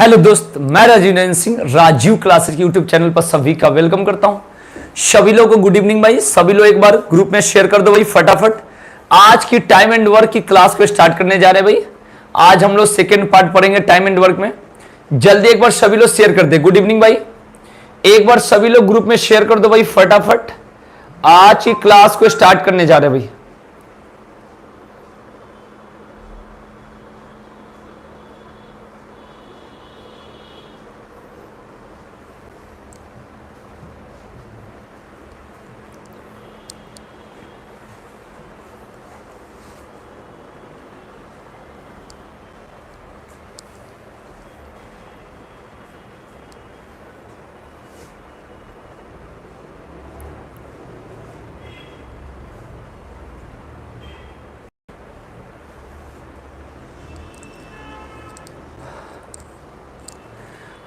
Hello दोस्त, मैं Rajeev Nayan Singh Rajeev classes YouTube channel पर सभी का वेलकम करता हूं। सभी लोगों को गुड इवनिंग भाई। सभी लोग एक बार ग्रुप में शेयर कर दो भाई फटाफट। आज की टाइम एंड वर्क की क्लास को स्टार्ट करने जा रहे हैं भाई। आज हम लोग सेकेंड पार्ट पढ़ेंगे टाइम एंड वर्क में। जल्दी एक बार सभी लोग शेयर कर दे। गुड इवनिंग भाई, एक बार सभी लोग ग्रुप में शेयर कर दो भाई फटाफट। आज की क्लास को स्टार्ट करने जा रहे हैं भाई।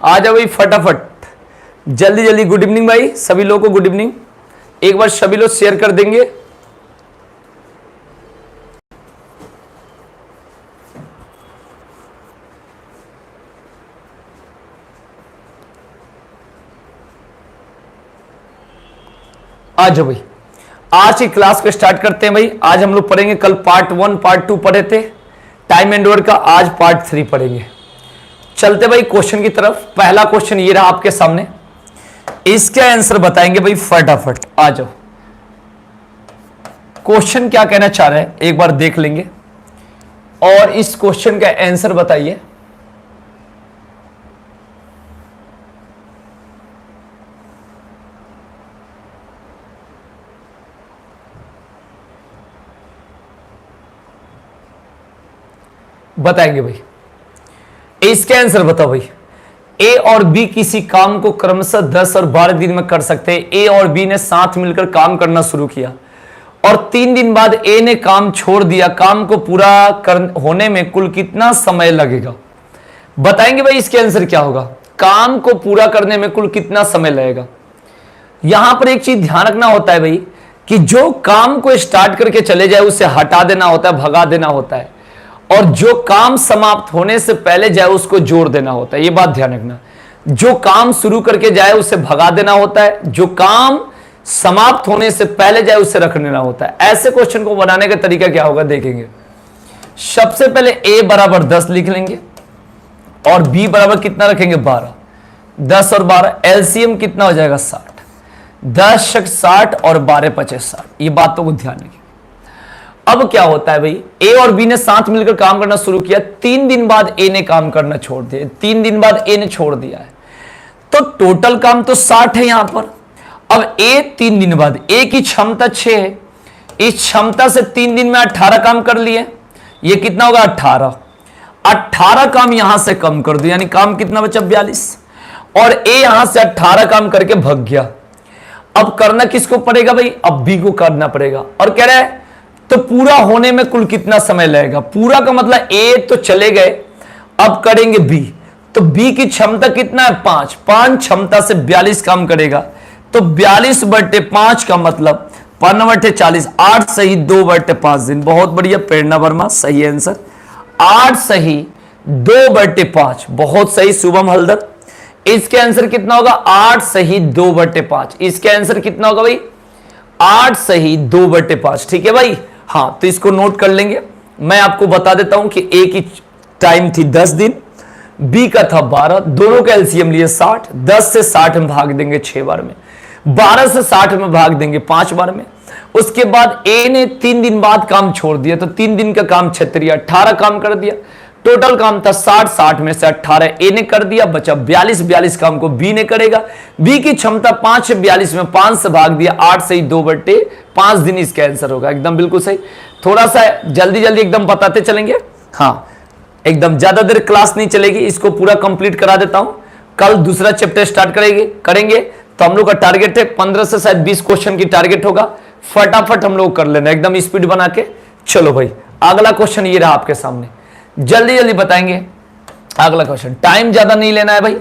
आ जाओ भाई फटाफट, जल्दी जल्दी। गुड इवनिंग भाई, सभी लोगों को गुड इवनिंग। एक बार सभी लोग शेयर कर देंगे। आ जाओ भाई, आज की क्लास को स्टार्ट करते हैं भाई। आज हम लोग पढ़ेंगे, कल पार्ट 1 पार्ट 2 पढ़े थे टाइम एंड वर्क का, आज पार्ट 3 पढ़ेंगे। चलते भाई क्वेश्चन की तरफ। पहला क्वेश्चन ये रहा आपके सामने, इसका आंसर बताएंगे भाई फटाफट। आ जाओ, क्वेश्चन क्या कहना चाह रहे हैं एक बार देख लेंगे और इस क्वेश्चन का आंसर बताइए। बताएंगे भाई, इसके आंसर बताओ भाई। ए और बी किसी काम को क्रमशः 10 और 12 दिन में कर सकते हैं। ए और बी ने साथ मिलकर काम करना शुरू किया और 3 दिन बाद ए ने काम छोड़ दिया। काम को पूरा होने में कुल कितना समय लगेगा? बताएंगे भाई इसके आंसर क्या होगा। काम को पूरा करने में कुल कितना समय लगेगा। यहां पर एक चीज ध्यान रखना होता है भाई कि जो काम को स्टार्ट करके चले जाए उसे हटा देना होता है, भगा देना होता है, और जो काम समाप्त होने से पहले जाए उसको जोड़ देना होता है। ये बात ध्यान रखना। जो काम शुरू करके जाए उसे भगा देना होता है, जो काम समाप्त होने से पहले जाए उसे रख देना होता है। ऐसे क्वेश्चन को बनाने का तरीका क्या होगा देखेंगे। सबसे पहले a बराबर 10 लिख लेंगे और b बराबर कितना रखेंगे 12। 10 और 12 एलसीएम कितना हो जाएगा 60। 10 60 और 12 50 60। ये बातों को ध्यान रखिए। अब क्या होता है भाई, ए और बी ने साथ मिलकर काम करना शुरू किया। 3 दिन बाद ए ने काम करना छोड़ दिया। 3 दिन बाद ए ने छोड़ दिया है, तो टोटल काम तो 60 है यहां पर। अब ए 3 दिन बाद, ए की क्षमता 6 है, इस क्षमता से 3 दिन में 18 काम कर लिए। ये कितना होगा 18। 18 काम यहां से कम कर दो, यानी काम कितना बचा 42। और ए यहां से 18 काम करके भग गया। अब करना किसको पड़ेगा भाई, अब बी को करना पड़ेगा। और कह रहा है तो पूरा होने में कुल कितना समय लगेगा। पूरा का मतलब ए तो चले गए, अब करेंगे बी। तो बी की क्षमता कितना है 5। 5 क्षमता से 42 काम करेगा, तो 42/5 का मतलब 5/40। 8 सही 2/5 दिन। बहुत बढ़िया प्रेरणा वर्मा, सही आंसर। 8 सही 2/5, बहुत सही शुभम हल्दर। इसके आंसर कितना होगा 8 सही 2/5। इसके आंसर कितना होगा भाई 8 सही 2/5। ठीक है भाई। हाँ, तो इसको नोट कर लेंगे। मैं आपको बता देता हूं कि ए की टाइम थी 10 दिन, बी का था 12। दोनों का एलसीएम लिए 60। 10 से 60 में भाग देंगे 6 बार में, 12 से 60 में भाग देंगे 5 बार में। उसके बाद ए ने 3 दिन बाद काम छोड़ दिया, तो 3 दिन का काम 36, 18 काम कर दिया। टोटल काम था 60। 60 में से 18 ए ने कर दिया, बचा 42। 42 काम को बी ने करेगा। बी की क्षमता 5 है, 42 में 5 से भाग दिया। 8 सही 2/5 दिन इसका आंसर होगा। एकदम बिल्कुल सही। थोड़ा सा जल्दी जल्दी एकदम बताते चलेंगे। हाँ, एकदम ज्यादा देर क्लास नहीं चलेगी, इसको पूरा कंप्लीट करा देता हूं। कल दूसरा चैप्टर स्टार्ट करेंगे तो हम लोग का टारगेट है 15 से शायद 20 क्वेश्चन की टारगेट होगा। फटाफट हम लोग कर लेना, एकदम स्पीड बना के। चलो भाई, अगला क्वेश्चन ये रहा आपके सामने, जल्दी जल्दी बताएंगे अगला क्वेश्चन। टाइम ज्यादा नहीं लेना है भाई,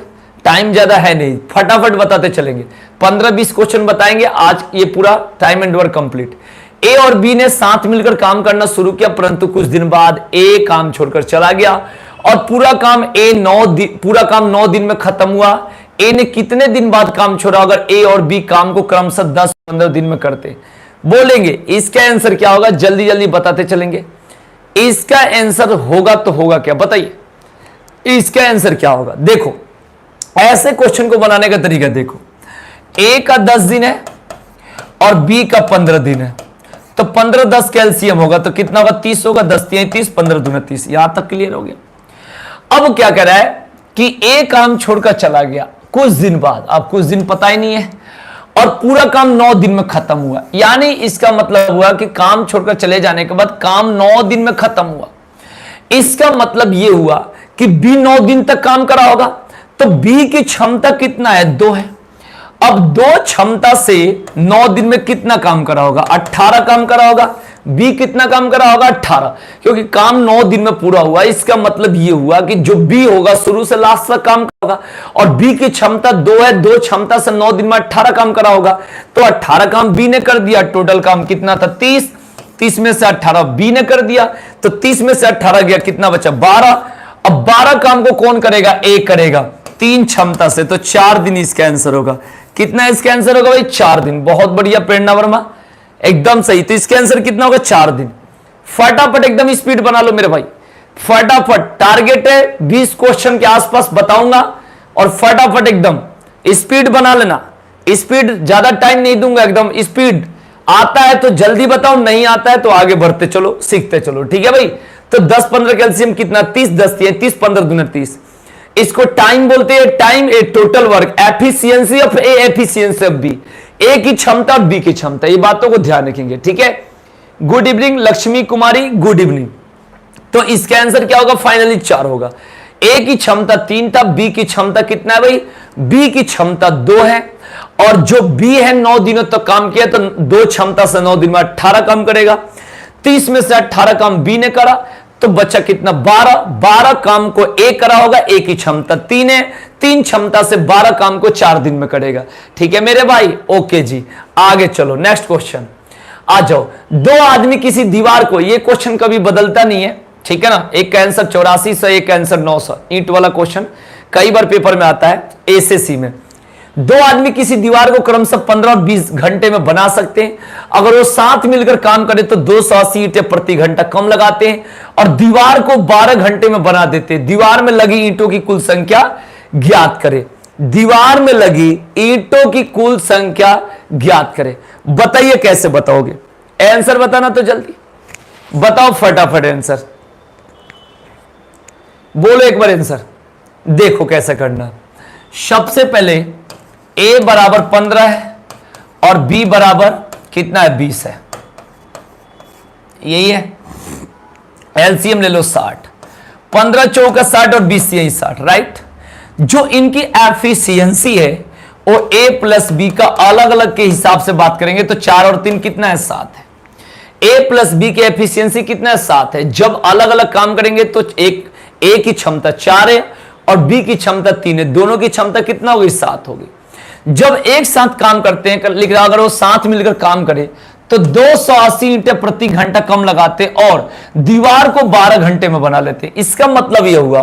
टाइम ज्यादा है नहीं, फटाफट बताते चलेंगे। 15-20 क्वेश्चन बताएंगे आज, ये पूरा टाइम एंड वर्क कंप्लीट। ए और बी ने साथ मिलकर काम करना शुरू किया, परंतु कुछ दिन बाद ए काम छोड़कर चला गया और पूरा काम पूरा काम 9 दिन में खत्म हुआ। ए ने कितने दिन बाद काम छोड़ा? अगर ए और बी काम को क्रमशः 10-15 दिन में करते, बोलेंगे इसका आंसर क्या होगा? जल्दी जल्दी बताते चलेंगे। इसका आंसर होगा तो होगा क्या, बताइए इसका आंसर क्या होगा? देखो ऐसे क्वेश्चन को बनाने का तरीका देखो, ए का 10 दिन है और बी का 15 दिन है, तो 15-10 कैल्शियम होगा तो कितना होगा? 30 होगा। 10-30, 15-30, यहां तक क्लियर हो गया। अब क्या कह रहा है कि ए काम छोड़कर चला गया कुछ दिन बाद, अब कुछ दिन पता ही नहीं है, और पूरा काम 9 दिन में खत्म हुआ। यानी इसका मतलब हुआ कि काम छोड़कर चले जाने के बाद काम 9 दिन में खत्म हुआ। इसका मतलब यह हुआ कि बी 9 दिन तक काम करा होगा, तो बी की क्षमता कितना है? 2 है। अब 2 क्षमता से 9 दिन में कितना काम करा होगा? 18 काम करा होगा। बी कितना काम करा होगा? 18, क्योंकि काम 9 दिन में पूरा हुआ। इसका मतलब यह हुआ कि जो बी होगा शुरू से लास्ट तक काम करा होगा, और बी की क्षमता 2 है, 2 क्षमता से 9 दिन में 18 काम करा होगा, तो 18 काम बी ने कर दिया। टोटल काम कितना था? 30। 30 में से 18 बी ने कर दिया, तो 30 में से 18 गया, कितना बचा? 12। अब 12 काम को कौन करेगा? ए करेगा 3 क्षमता से, तो 4 दिन इसका आंसर होगा। कितना इसका आंसर होगा भाई? 4 दिन। बहुत बढ़िया प्रेरणा वर्मा, एकदम सही। तो इसका आंसर कितना होगा? 4 दिन। फटाफट एकदम स्पीड बना लो मेरे भाई, फटाफट। टारगेट है 20 क्वेश्चन के आसपास बताऊंगा, और फटाफट एकदम स्पीड बना लेना। स्पीड, ज्यादा टाइम नहीं दूंगा, एकदम स्पीड। आता है तो जल्दी बताओ, नहीं आता है तो आगे बढ़ते चलो, सीखते चलो, ठीक है भाई। तो 10-15 कैल्शियम कितना? 30, 10 30, 15 दूना 30। इसको टाइम बोलते हैं। Time A total work, efficiency of A, efficiency of B, A की क्षमता और बी की क्षमता, ये बातों को ध्यान रखेंगे, ठीक है। गुड इवनिंग लक्ष्मी कुमारी, गुड इवनिंग। तो इसका आंसर क्या होगा? फाइनली 4 होगा। ए की क्षमता 3 था, बी की क्षमता कितना है भाई? बी की क्षमता 2 है, और जो बी है 9 दिनों तक काम किया, तो 2 क्षमता से 9 दिन में 18 काम करेगा। 30 में से 18 काम बी ने करा, तो बच्चा कितना? 12। 12 काम को ए करा होगा, ए की क्षमता 3 है, 3 क्षमता से 12 काम को 4 दिन में करेगा, ठीक है मेरे भाई। ओके जी, आगे चलो, नेक्स्ट क्वेश्चन आ जाओ। 2 आदमी किसी दीवार को, ये क्वेश्चन कभी बदलता नहीं है, ठीक है ना। एक का आंसर 8400, एक का आंसर 900। ईंट वाला क्वेश्चन कई बार पेपर में आता है, एसएससी में। 2 आदमी किसी दीवार को क्रमशः 15 और 20 घंटे में बना सकते हैं। अगर वो साथ मिलकर काम करें तो 280 ईंटें प्रति घंटा कम लगाते हैं, और दीवार को 12 घंटे में बना देते हैं। दीवार में लगी ईंटों की कुल संख्या ज्ञात करें। दीवार में लगी ईंटों की कुल संख्या ज्ञात करें। बताइए कैसे बताओगे? आंसर बताना तो जल्दी बताओ, फटाफट आंसर बोलो एक बार आंसर। देखो कैसे करना। सबसे पहले ए बराबर 15 है और बी बराबर कितना है? 20 है, यही है। एलसीएम ले लो 60। 15 चौका 60 और 20 यही 60, राइट। जो इनकी एफिशिएंसी है वो ए प्लस बी का अलग अलग के हिसाब से बात करेंगे, तो 4 और 3 कितना है? 7 है। ए प्लस बी की एफिशिएंसी कितना है? 7 है। जब अलग अलग काम करेंगे तो एक ए की क्षमता 4 है और बी की क्षमता 3 है, दोनों की क्षमता कितना होगी? 7 होगी। जब एक साथ काम करते हैं, लेकिन अगर वो साथ मिलकर काम करे तो 280 ईंटें प्रति घंटा कम लगाते और दीवार को 12 घंटे में बना लेते। इसका मतलब यह हुआ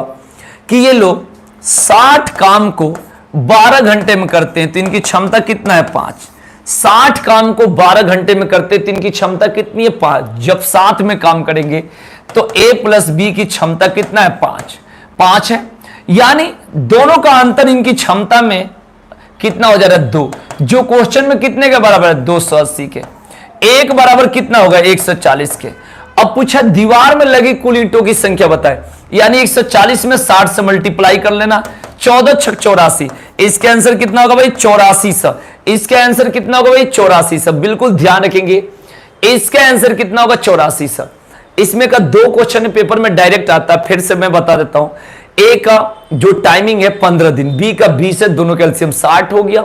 कि ये लोग 60 काम को 12 घंटे में करते हैं, तो इनकी क्षमता कितना है? 5। 60 काम को 12 घंटे में करते हैं तो इनकी क्षमता कितनी है? 5। जब साथ में काम करेंगे तो ए प्लस बी की क्षमता कितना है? 5 है। यानी दोनों का अंतर इनकी क्षमता में कितना हो जा रहा है? 2। जो क्वेश्चन में कितने के बराबर है? 280 के। एक बराबर कितना होगा? 140 के। अब पूछा दीवार में लगी कुल ईंटों की संख्या बताए, यानी 140 में 60 से मल्टीप्लाई कर लेना। 14 छक 84। इसका आंसर कितना होगा भाई? 8400। इसका आंसर कितना होगा भाई? 8400। बिल्कुल ध्यान रखेंगे, इसका आंसर कितना होगा? 8400। इसमें का 2 क्वेश्चन पेपर में डायरेक्ट आता है, फिर से मैं बता देता हूं। ए का जो टाइमिंग है 15 दिन, बी का 20 है, दोनों कैल्शियम 60 हो गया।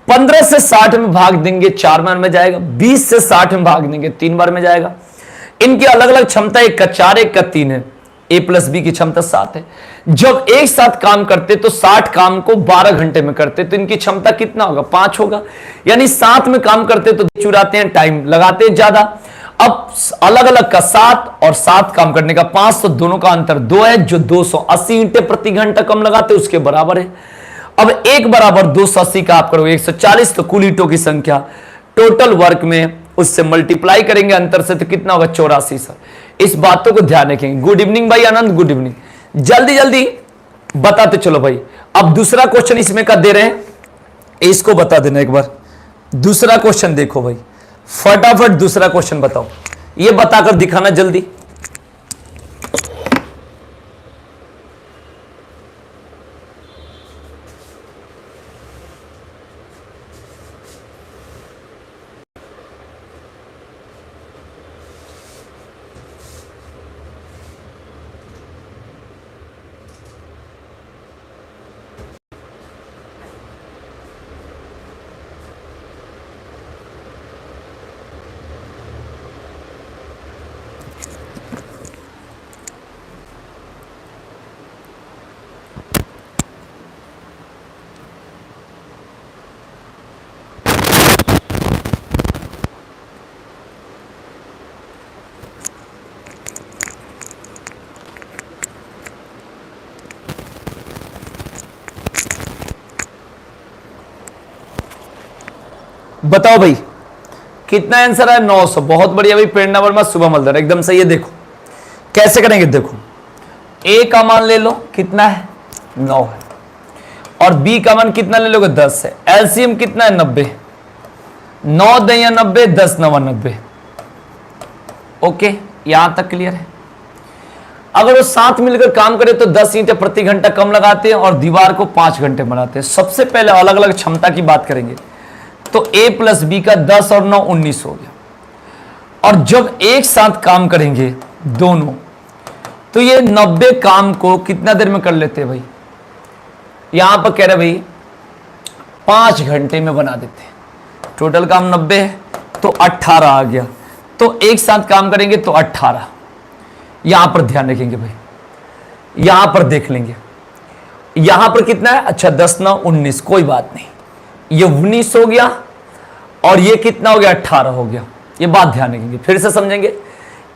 15 से 60 में भाग देंगे 4 बार में जाएगा, 20 से 60 में भाग देंगे 3 बार में जाएगा। इनकी अलग अलग क्षमता, एक का 4 एक का 3 है। ए प्लस बी की क्षमता 7 है। जब एक साथ काम करते तो 60 काम को 12 घंटे में करते, तो इनकी क्षमता कितना होगा? 5 होगा। यानी साथ में काम करते तो चुराते हैं, टाइम लगाते हैं ज्यादा, अब अलग अलग का 7 और 7 काम करने का 5, तो दोनों का अंतर 2 है, जो 280 ईंटें प्रति घंटा कम लगाते उसके बराबर है। अब 1 बराबर 280 का आप करोगे 140, तो कुल ईंटों की संख्या टोटल वर्क में उससे मल्टीप्लाई करेंगे अंतर से, तो कितना होगा 84 सर। इस बातों को ध्यान रखेंगे। गुड इवनिंग भाई आनंद, गुड इवनिंग। जल्दी जल्दी बताते चलो भाई। अब दूसरा क्वेश्चन इसमें का दे रहे हैं, इसको बता देना एक बार। दूसरा क्वेश्चन देखो भाई, फटाफट दूसरा क्वेश्चन बताओ, ये बताकर दिखाना जल्दी। बताओ भाई कितना आंसर है? 900। बहुत बढ़िया भाई, प्रेरणा वर्मा, शुभम हल्दर, एकदम सही है। देखो कैसे करेंगे, देखो ए का मान ले लो कितना है 9 है, और बी का मान कितना ले लोगे 10 है। एलसीएम कितना है 90, 9 दया 90, 10 नवा 90। ओके, यहां तक क्लियर है। अगर वो साथ मिलकर काम करे तो 10 ईंटें प्रति घंटा कम लगाते हैं और दीवार को 5 घंटे बनाते हैं। सबसे पहले अलग अलग क्षमता की बात करेंगे, तो a प्लस बी का 10 और 9 19 हो गया। और जब एक साथ काम करेंगे दोनों, तो ये 90 काम को कितना देर में कर लेते हैं भाई? यहां पर कह रहे भाई 5 घंटे में बना देते हैं। टोटल काम 90 है तो 18 आ गया, तो एक साथ काम करेंगे तो 18। यहां पर ध्यान रखेंगे भाई, यहां पर देख लेंगे यहां पर कितना है। अच्छा 10 9 19, कोई बात नहीं, ये 19 हो गया और ये कितना हो गया 18 हो गया। ये बात ध्यान रखेंगे, फिर से समझेंगे।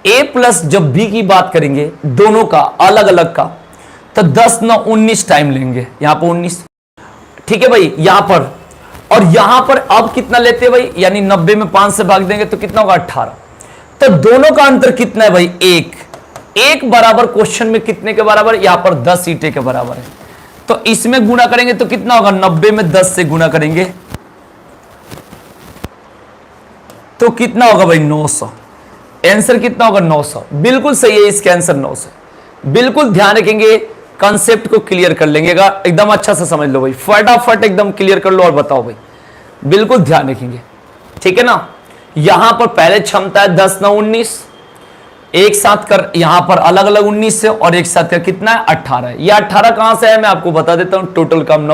a प्लस जब b की बात करेंगे दोनों का अलग अलग का, तो 10 9 19 टाइम लेंगे, यहां पर 19। ठीक है भाई, यहां पर और यहां पर अब कितना लेते हैं भाई, यानी 90 में 5 से भाग देंगे तो कितना होगा 18। तो दोनों का अंतर कितना है भाई? 1 बराबर क्वेश्चन में कितने के बराबर? यहां पर 10 ईंटें के बराबर है। तो इसमें गुणा करेंगे तो कितना होगा? 90 में 10 से गुणा करेंगे तो कितना होगा भाई? 900। आंसर कितना होगा? 900। बिल्कुल सही है, इसका आंसर 900। बिल्कुल ध्यान रखेंगे, कॉन्सेप्ट को क्लियर कर लेंगे, एकदम अच्छा से समझ लो भाई, फटाफट एकदम क्लियर कर लो और बताओ भाई। बिल्कुल ध्यान रखेंगे, ठीक है ना। यहां पर पहले क्षमता है 10 9 19, एक साथ कर, यहां पर अलग अलग 19 से, और एक साथ का कितना है 18 है। यह 18 कहां से है मैं आपको बता देता हूं। टोटल काम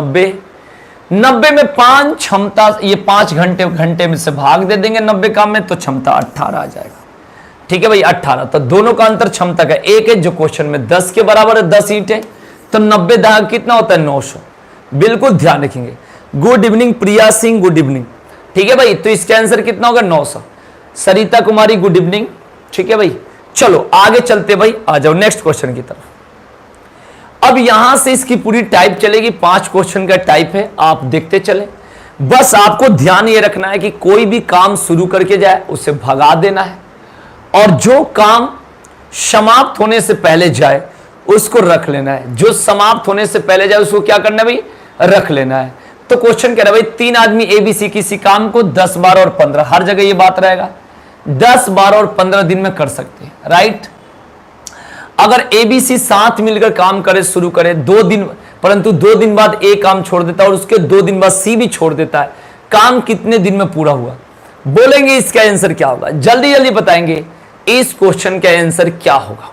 90 में 5 क्षमता, ये 5 घंटे में से भाग दे देंगे 90 काम में, तो क्षमता 18 आ जाएगा। ठीक है भाई 18। तो दोनों का अंतर क्षमता का 1 है, जो क्वेश्चन में 10 के बराबर है, 10 ईंटें, तो 90 दाग कितना होता है? 900। बिल्कुल ध्यान रखेंगे। गुड इवनिंग प्रिया सिंह, गुड इवनिंग। ठीक है भाई, तो इसका आंसर कितना होगा? 900। Sarita Kumari good evening. ठीक है भाई, चलो आगे चलते भाई, आ जाओ नेक्स्ट क्वेश्चन की तरफ। अब यहां से इसकी पूरी टाइप चलेगी, 5 क्वेश्चन का टाइप है, आप देखते चले। बस आपको ध्यान ये रखना है कि कोई भी काम शुरू करके जाए उसे भगा देना है, और जो काम समाप्त होने से पहले जाए उसको रख लेना है। जो समाप्त होने से पहले जाए उसको क्या करना है भाई? रख लेना है। तो क्वेश्चन कह रहा है भाई 3 आदमी ABC किसी काम को 10 12 और 15, हर जगह ये बात रहेगा, 10 12 और 15 दिन में कर सकते हैं, राइट। अगर ABC साथ मिलकर काम करे, शुरू करे 2 दिन, परंतु 2 दिन बाद A काम छोड़ देता है और उसके 2 दिन बाद C भी छोड़ देता है, काम कितने दिन में पूरा हुआ? बोलेंगे इसका आंसर क्या होगा? जल्दी जल्दी बताएंगे इस क्वेश्चन का आंसर क्या होगा।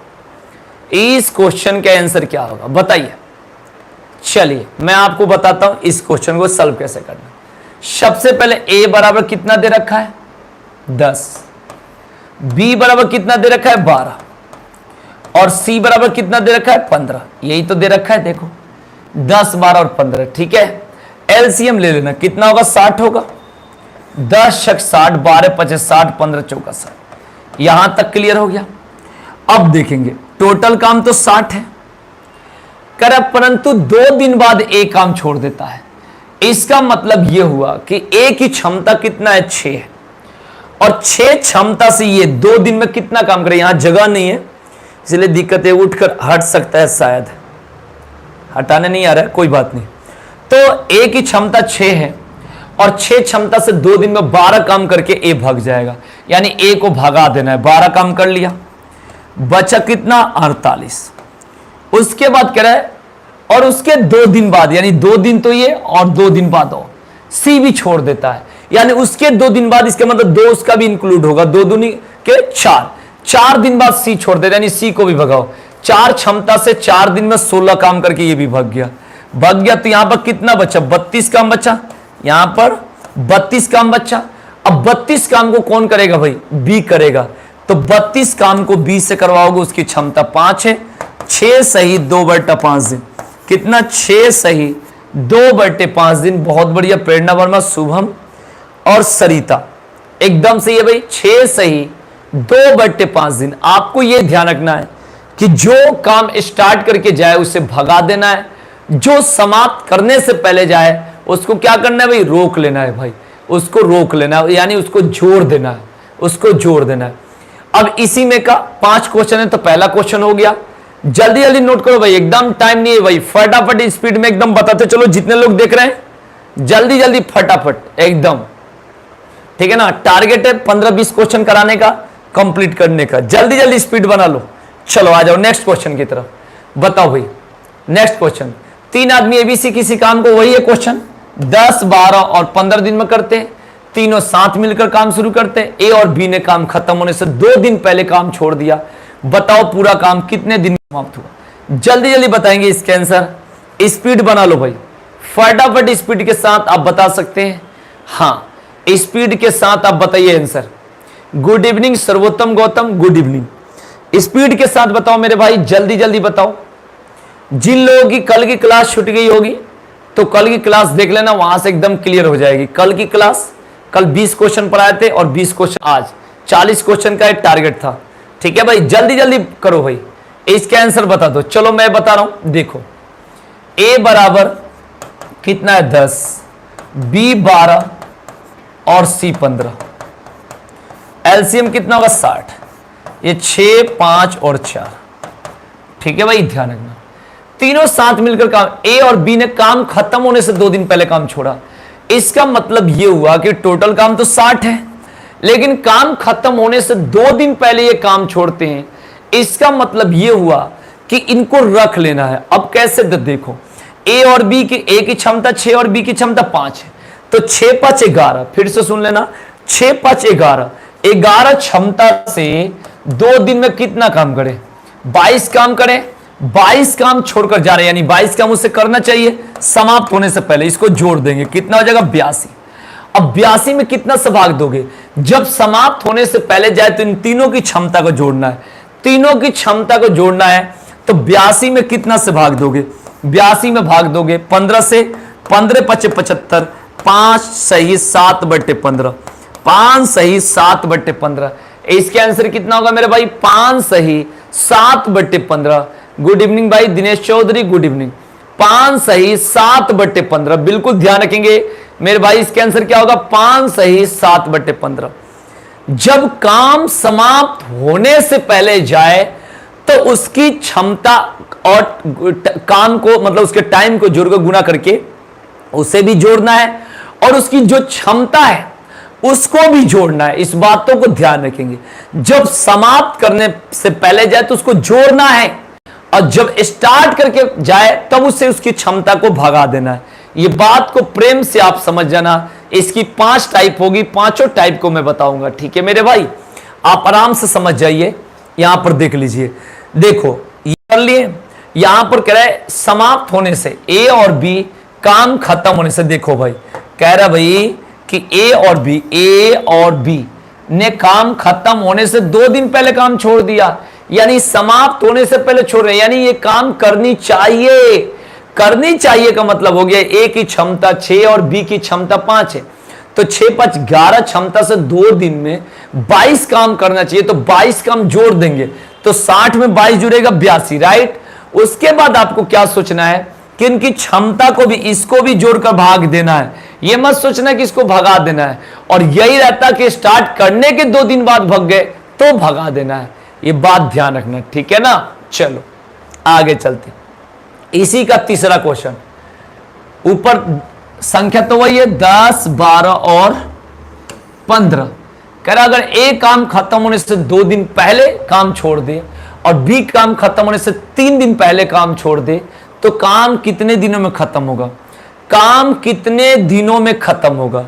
इस क्वेश्चन का आंसर क्या होगा बताइए। चलिए मैं आपको बताता हूं इस क्वेश्चन को सॉल्व कैसे करना। सबसे पहले A बराबर कितना दे रखा है? 10। B बराबर कितना दे रखा है? 12। और C बराबर कितना दे रखा है? 15। यही तो दे रखा है, देखो 10 12 और 15। ठीक है, एलसीएम ले लेना, कितना होगा? 60 होगा। 10 6 60, 12 5 60, 15 4 60। यहां तक क्लियर हो गया। अब देखेंगे टोटल काम तो 60 है कर, परंतु 2 दिन बाद ए काम छोड़ देता है। इसका मतलब यह हुआ कि ए की क्षमता कितना है, 6 है, और 6 क्षमता से ये 2 दिन में कितना काम करे। यहां जगह नहीं है इसलिए दिक्कत है, उठकर हट सकता है, शायद हटाने नहीं आ रहा है, कोई बात नहीं। तो ए की क्षमता 6 है और 6 क्षमता से 2 दिन में 12 काम करके ए भाग जाएगा, यानी ए को भगा देना है। 12 काम कर लिया, बचा कितना, 48। उसके बाद कह रहा है और उसके 2 दिन बाद, यानी 2 दिन तो ये और 2 दिन बाद और सी भी छोड़ देता है, यानी उसके 2 दिन बाद, इसका मतलब 2 उसका भी इंक्लूड होगा, 2 दूनी के 4 दिन बाद सी छोड़ देता है, यानी सी को भी भगाओ। 4 क्षमता से 4 दिन में 16 काम करके ये भी भाग गया। तो यहां पर कितना बचा, 32 काम बचा, यहां पर 32 काम बचा। अब 32 काम को कौन करेगा भाई, बी करेगा। तो 32 काम को बी से करवाओगे, उसकी क्षमता 5 है। 6 सही 2/5 दिन, कितना, 6 सही 2/5 दिन। बहुत बढ़िया, प्रेरणा वर्मा, शुभम और सरिता एकदम सही है भाई। 6 सही 2/5 दिन। आपको यह ध्यान रखना है कि जो काम स्टार्ट करके जाए उसे भगा देना है, जो समाप्त करने से पहले जाए उसको क्या करना है भाई, रोक लेना है भाई, उसको रोक लेना है, यानी उसको जोड़ देना है, उसको जोड़ देना है। अब इसी में का 5 क्वेश्चन है, तो पहला क्वेश्चन हो गया। जल्दी जल्दी नोट करो भाई, एकदम टाइम नहीं है भाई, फटाफट स्पीड में एकदम बताते चलो, जितने लोग देख रहे हैं जल्दी जल्दी फटाफट एकदम, ठीक है ना। टारगेट है 15-20 क्वेश्चन कराने का, कंप्लीट करने का, जल्दी जल्दी स्पीड बना लो। चलो आ जाओ नेक्स्ट क्वेश्चन की तरफ। बताओ भाई नेक्स्ट क्वेश्चन, 3 आदमी एबीसी किसी काम को, वही है क्वेश्चन, 10, 12 और 15 दिन में करते हैं। तीनों साथ मिलकर काम शुरू करते हैं। ए और बी ने काम खत्म होने से 2 दिन पहले काम छोड़ दिया। बताओ पूरा काम कितने दिन में समाप्त हुआ। जल्दी जल्दी बताएंगे इसके आंसर, स्पीड बना लो भाई, फटाफट स्पीड के साथ आप बता सकते हैं। हाँ, स्पीड के साथ आप बताइए आंसर। गुड इवनिंग सर्वोत्तम गौतम, गुड इवनिंग। स्पीड के साथ बताओ मेरे भाई, जल्दी जल्दी बताओ। जिन लोगों की कल की क्लास छूट गई होगी तो कल की क्लास देख लेना, वहां से एकदम क्लियर हो जाएगी। कल की क्लास, कल 20 क्वेश्चन पढ़ाए थे और 20 क्वेश्चन आज, 40 क्वेश्चन का एक टारगेट था। ठीक है भाई, जल्दी जल्दी करो भाई, इसके आंसर बता दो। चलो मैं बता रहा हूं, देखो ए बराबर कितना है, 10, बी 12 और सी 15। एलसीएम कितना होगा, 60। ये 6, 5 और 4। ठीक है भाई, ध्यान रखना। तीनों साथ मिलकर काम, ए और बी ने काम खत्म होने से 2 दिन पहले काम छोड़ा। इसका मतलब यह हुआ कि टोटल काम तो 60 है, लेकिन काम खत्म होने से 2 दिन पहले ये काम छोड़ते हैं। इसका मतलब यह हुआ कि इनको रख लेना है। अब कैसे, देखो ए और बी की, ए की क्षमता 6 और बी की क्षमता 5 है, तो 6, 5, 11। फिर से सुन लेना, 6, 5, 11। 11 क्षमता से 2 दिन में कितना काम करे, 22 काम करे। 22 काम छोड़कर जा रहे हैं, यानी 22 काम उससे करना चाहिए समाप्त होने से पहले। इसको जोड़ देंगे, कितना हो जाएगा, 82। अब 82 में कितना से भाग दोगे, जब समाप्त होने से पहले जाए तो इन तीनों की क्षमता को जोड़ना है। तीनों की क्षमता को जोड़ना है तो 82 में कितना से भाग दोगे, 82 में भाग दोगे 15 से। 15 5 75, 5 सही 7/15, 5 सही 7/15। इसके आंसर कितना होगा मेरे भाई, 5 सही 7/15। गुड इवनिंग भाई दिनेश चौधरी, गुड इवनिंग। 5 सही 7/15, बिल्कुल ध्यान रखेंगे मेरे भाई। इसके आंसर क्या होगा, 5 सही 7/15। जब काम समाप्त होने से पहले जाए तो उसकी क्षमता और काम को, मतलब उसके टाइम को जोड़कर गुना करके उसे भी जोड़ना है, और उसकी जो क्षमता है उसको भी जोड़ना है। इस बातों को ध्यान रखेंगे। जब समाप्त करने से पहले जाए तो उसको जोड़ना है, और जब स्टार्ट करके जाए तब उससे उसकी क्षमता को भगा देना है। ये बात को प्रेम से आप समझ जाना। इसकी 5 टाइप होगी, 5 टाइप को मैं बताऊंगा। ठीक है मेरे भाई, आप आराम से समझ जाइए। यहां पर देख लीजिए, देखो ये कर लिए। यहां पर कह रहा है समाप्त होने से, ए और बी काम खत्म होने से। देखो भाई, कह रहा भाई कि ए और बी ने काम खत्म होने से 2 दिन पहले काम छोड़ दिया, यानी समाप्त होने से पहले छोड़ रहे हैं, यानी ये काम करनी चाहिए। करनी चाहिए का मतलब हो गया, ए की क्षमता 6 और बी की क्षमता 5 है, तो 6×5 = 11 क्षमता से 2 दिन में 22 काम करना चाहिए, तो 22 काम जोड़ देंगे तो 60 में 22 जुड़ेगा 82, राइट। उसके बाद आपको क्या सोचना है कि इनकी क्षमता को भी, इसको भी जोड़कर भाग देना है। यह मत सोचना कि इसको भगा देना है, और यही रहता कि स्टार्ट करने के 2 दिन बाद भग गए तो भगा देना है। ये बात ध्यान रखना, ठीक है ना। चलो आगे चलते, इसी का तीसरा क्वेश्चन। ऊपर संख्या तो वही है 10, 12 और 15। कह रहा अगर ए काम खत्म होने से 2 दिन पहले काम छोड़ दे और बी काम खत्म होने से 3 दिन पहले काम छोड़ दे तो काम कितने दिनों में खत्म होगा। काम कितने दिनों में खत्म होगा,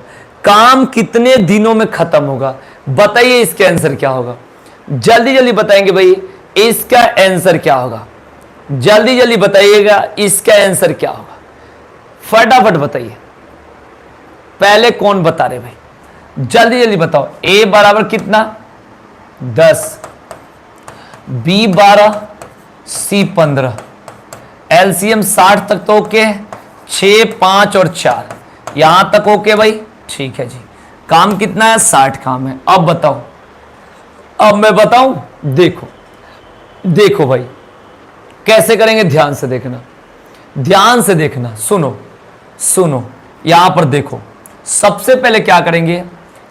काम कितने दिनों में खत्म होगा, बताइए इसका आंसर क्या होगा। जल्दी जल्दी बताएंगे भाई, इसका आंसर क्या होगा, जल्दी जल्दी बताइएगा इसका आंसर क्या होगा, फटाफट बताइए। पहले कौन बता रहे भाई, जल्दी जल्दी बताओ। ए बराबर कितना 10, बी 12, सी 15, एलसीएम 60 तक तो ओके, 6, 5 और 4 यहां तक ओके भाई, ठीक है जी। काम कितना है 60 काम है। अब बताओ, अब मैं बताऊं, देखो देखो भाई कैसे करेंगे, ध्यान से देखना, ध्यान से देखना, सुनो सुनो, यहां पर देखो। सबसे पहले क्या करेंगे,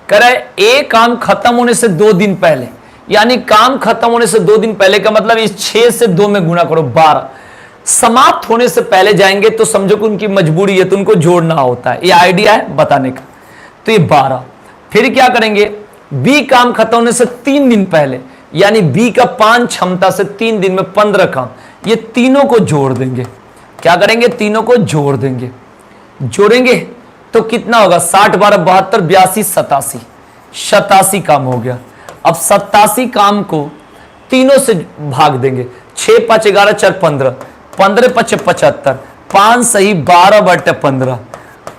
करे ए काम खत्म होने से 2 दिन पहले, यानी काम खत्म होने से 2 दिन पहले का मतलब इस 6 से 2 में गुणा करो 12। समाप्त होने से पहले जाएंगे तो समझो कि उनकी मजबूरी है तो उनको जोड़ना होता है, ये आइडिया है बताने का। तो ये 12, फिर क्या करेंगे, बी काम खत्म होने से 3 दिन पहले, यानी बी का 5 क्षमता से 3 दिन में 15 काम, ये तीनों को जोड़ देंगे। क्या करेंगे, तीनों को जोड़ देंगे। जोड़ेंगे तो कितना होगा, 60, 12, 72, 82, 87, 87 काम हो गया। अब 87 काम को तीनों से भाग देंगे, 6, 5, 11, 4, 15, 15, 5, 75, 5 सही 12/15।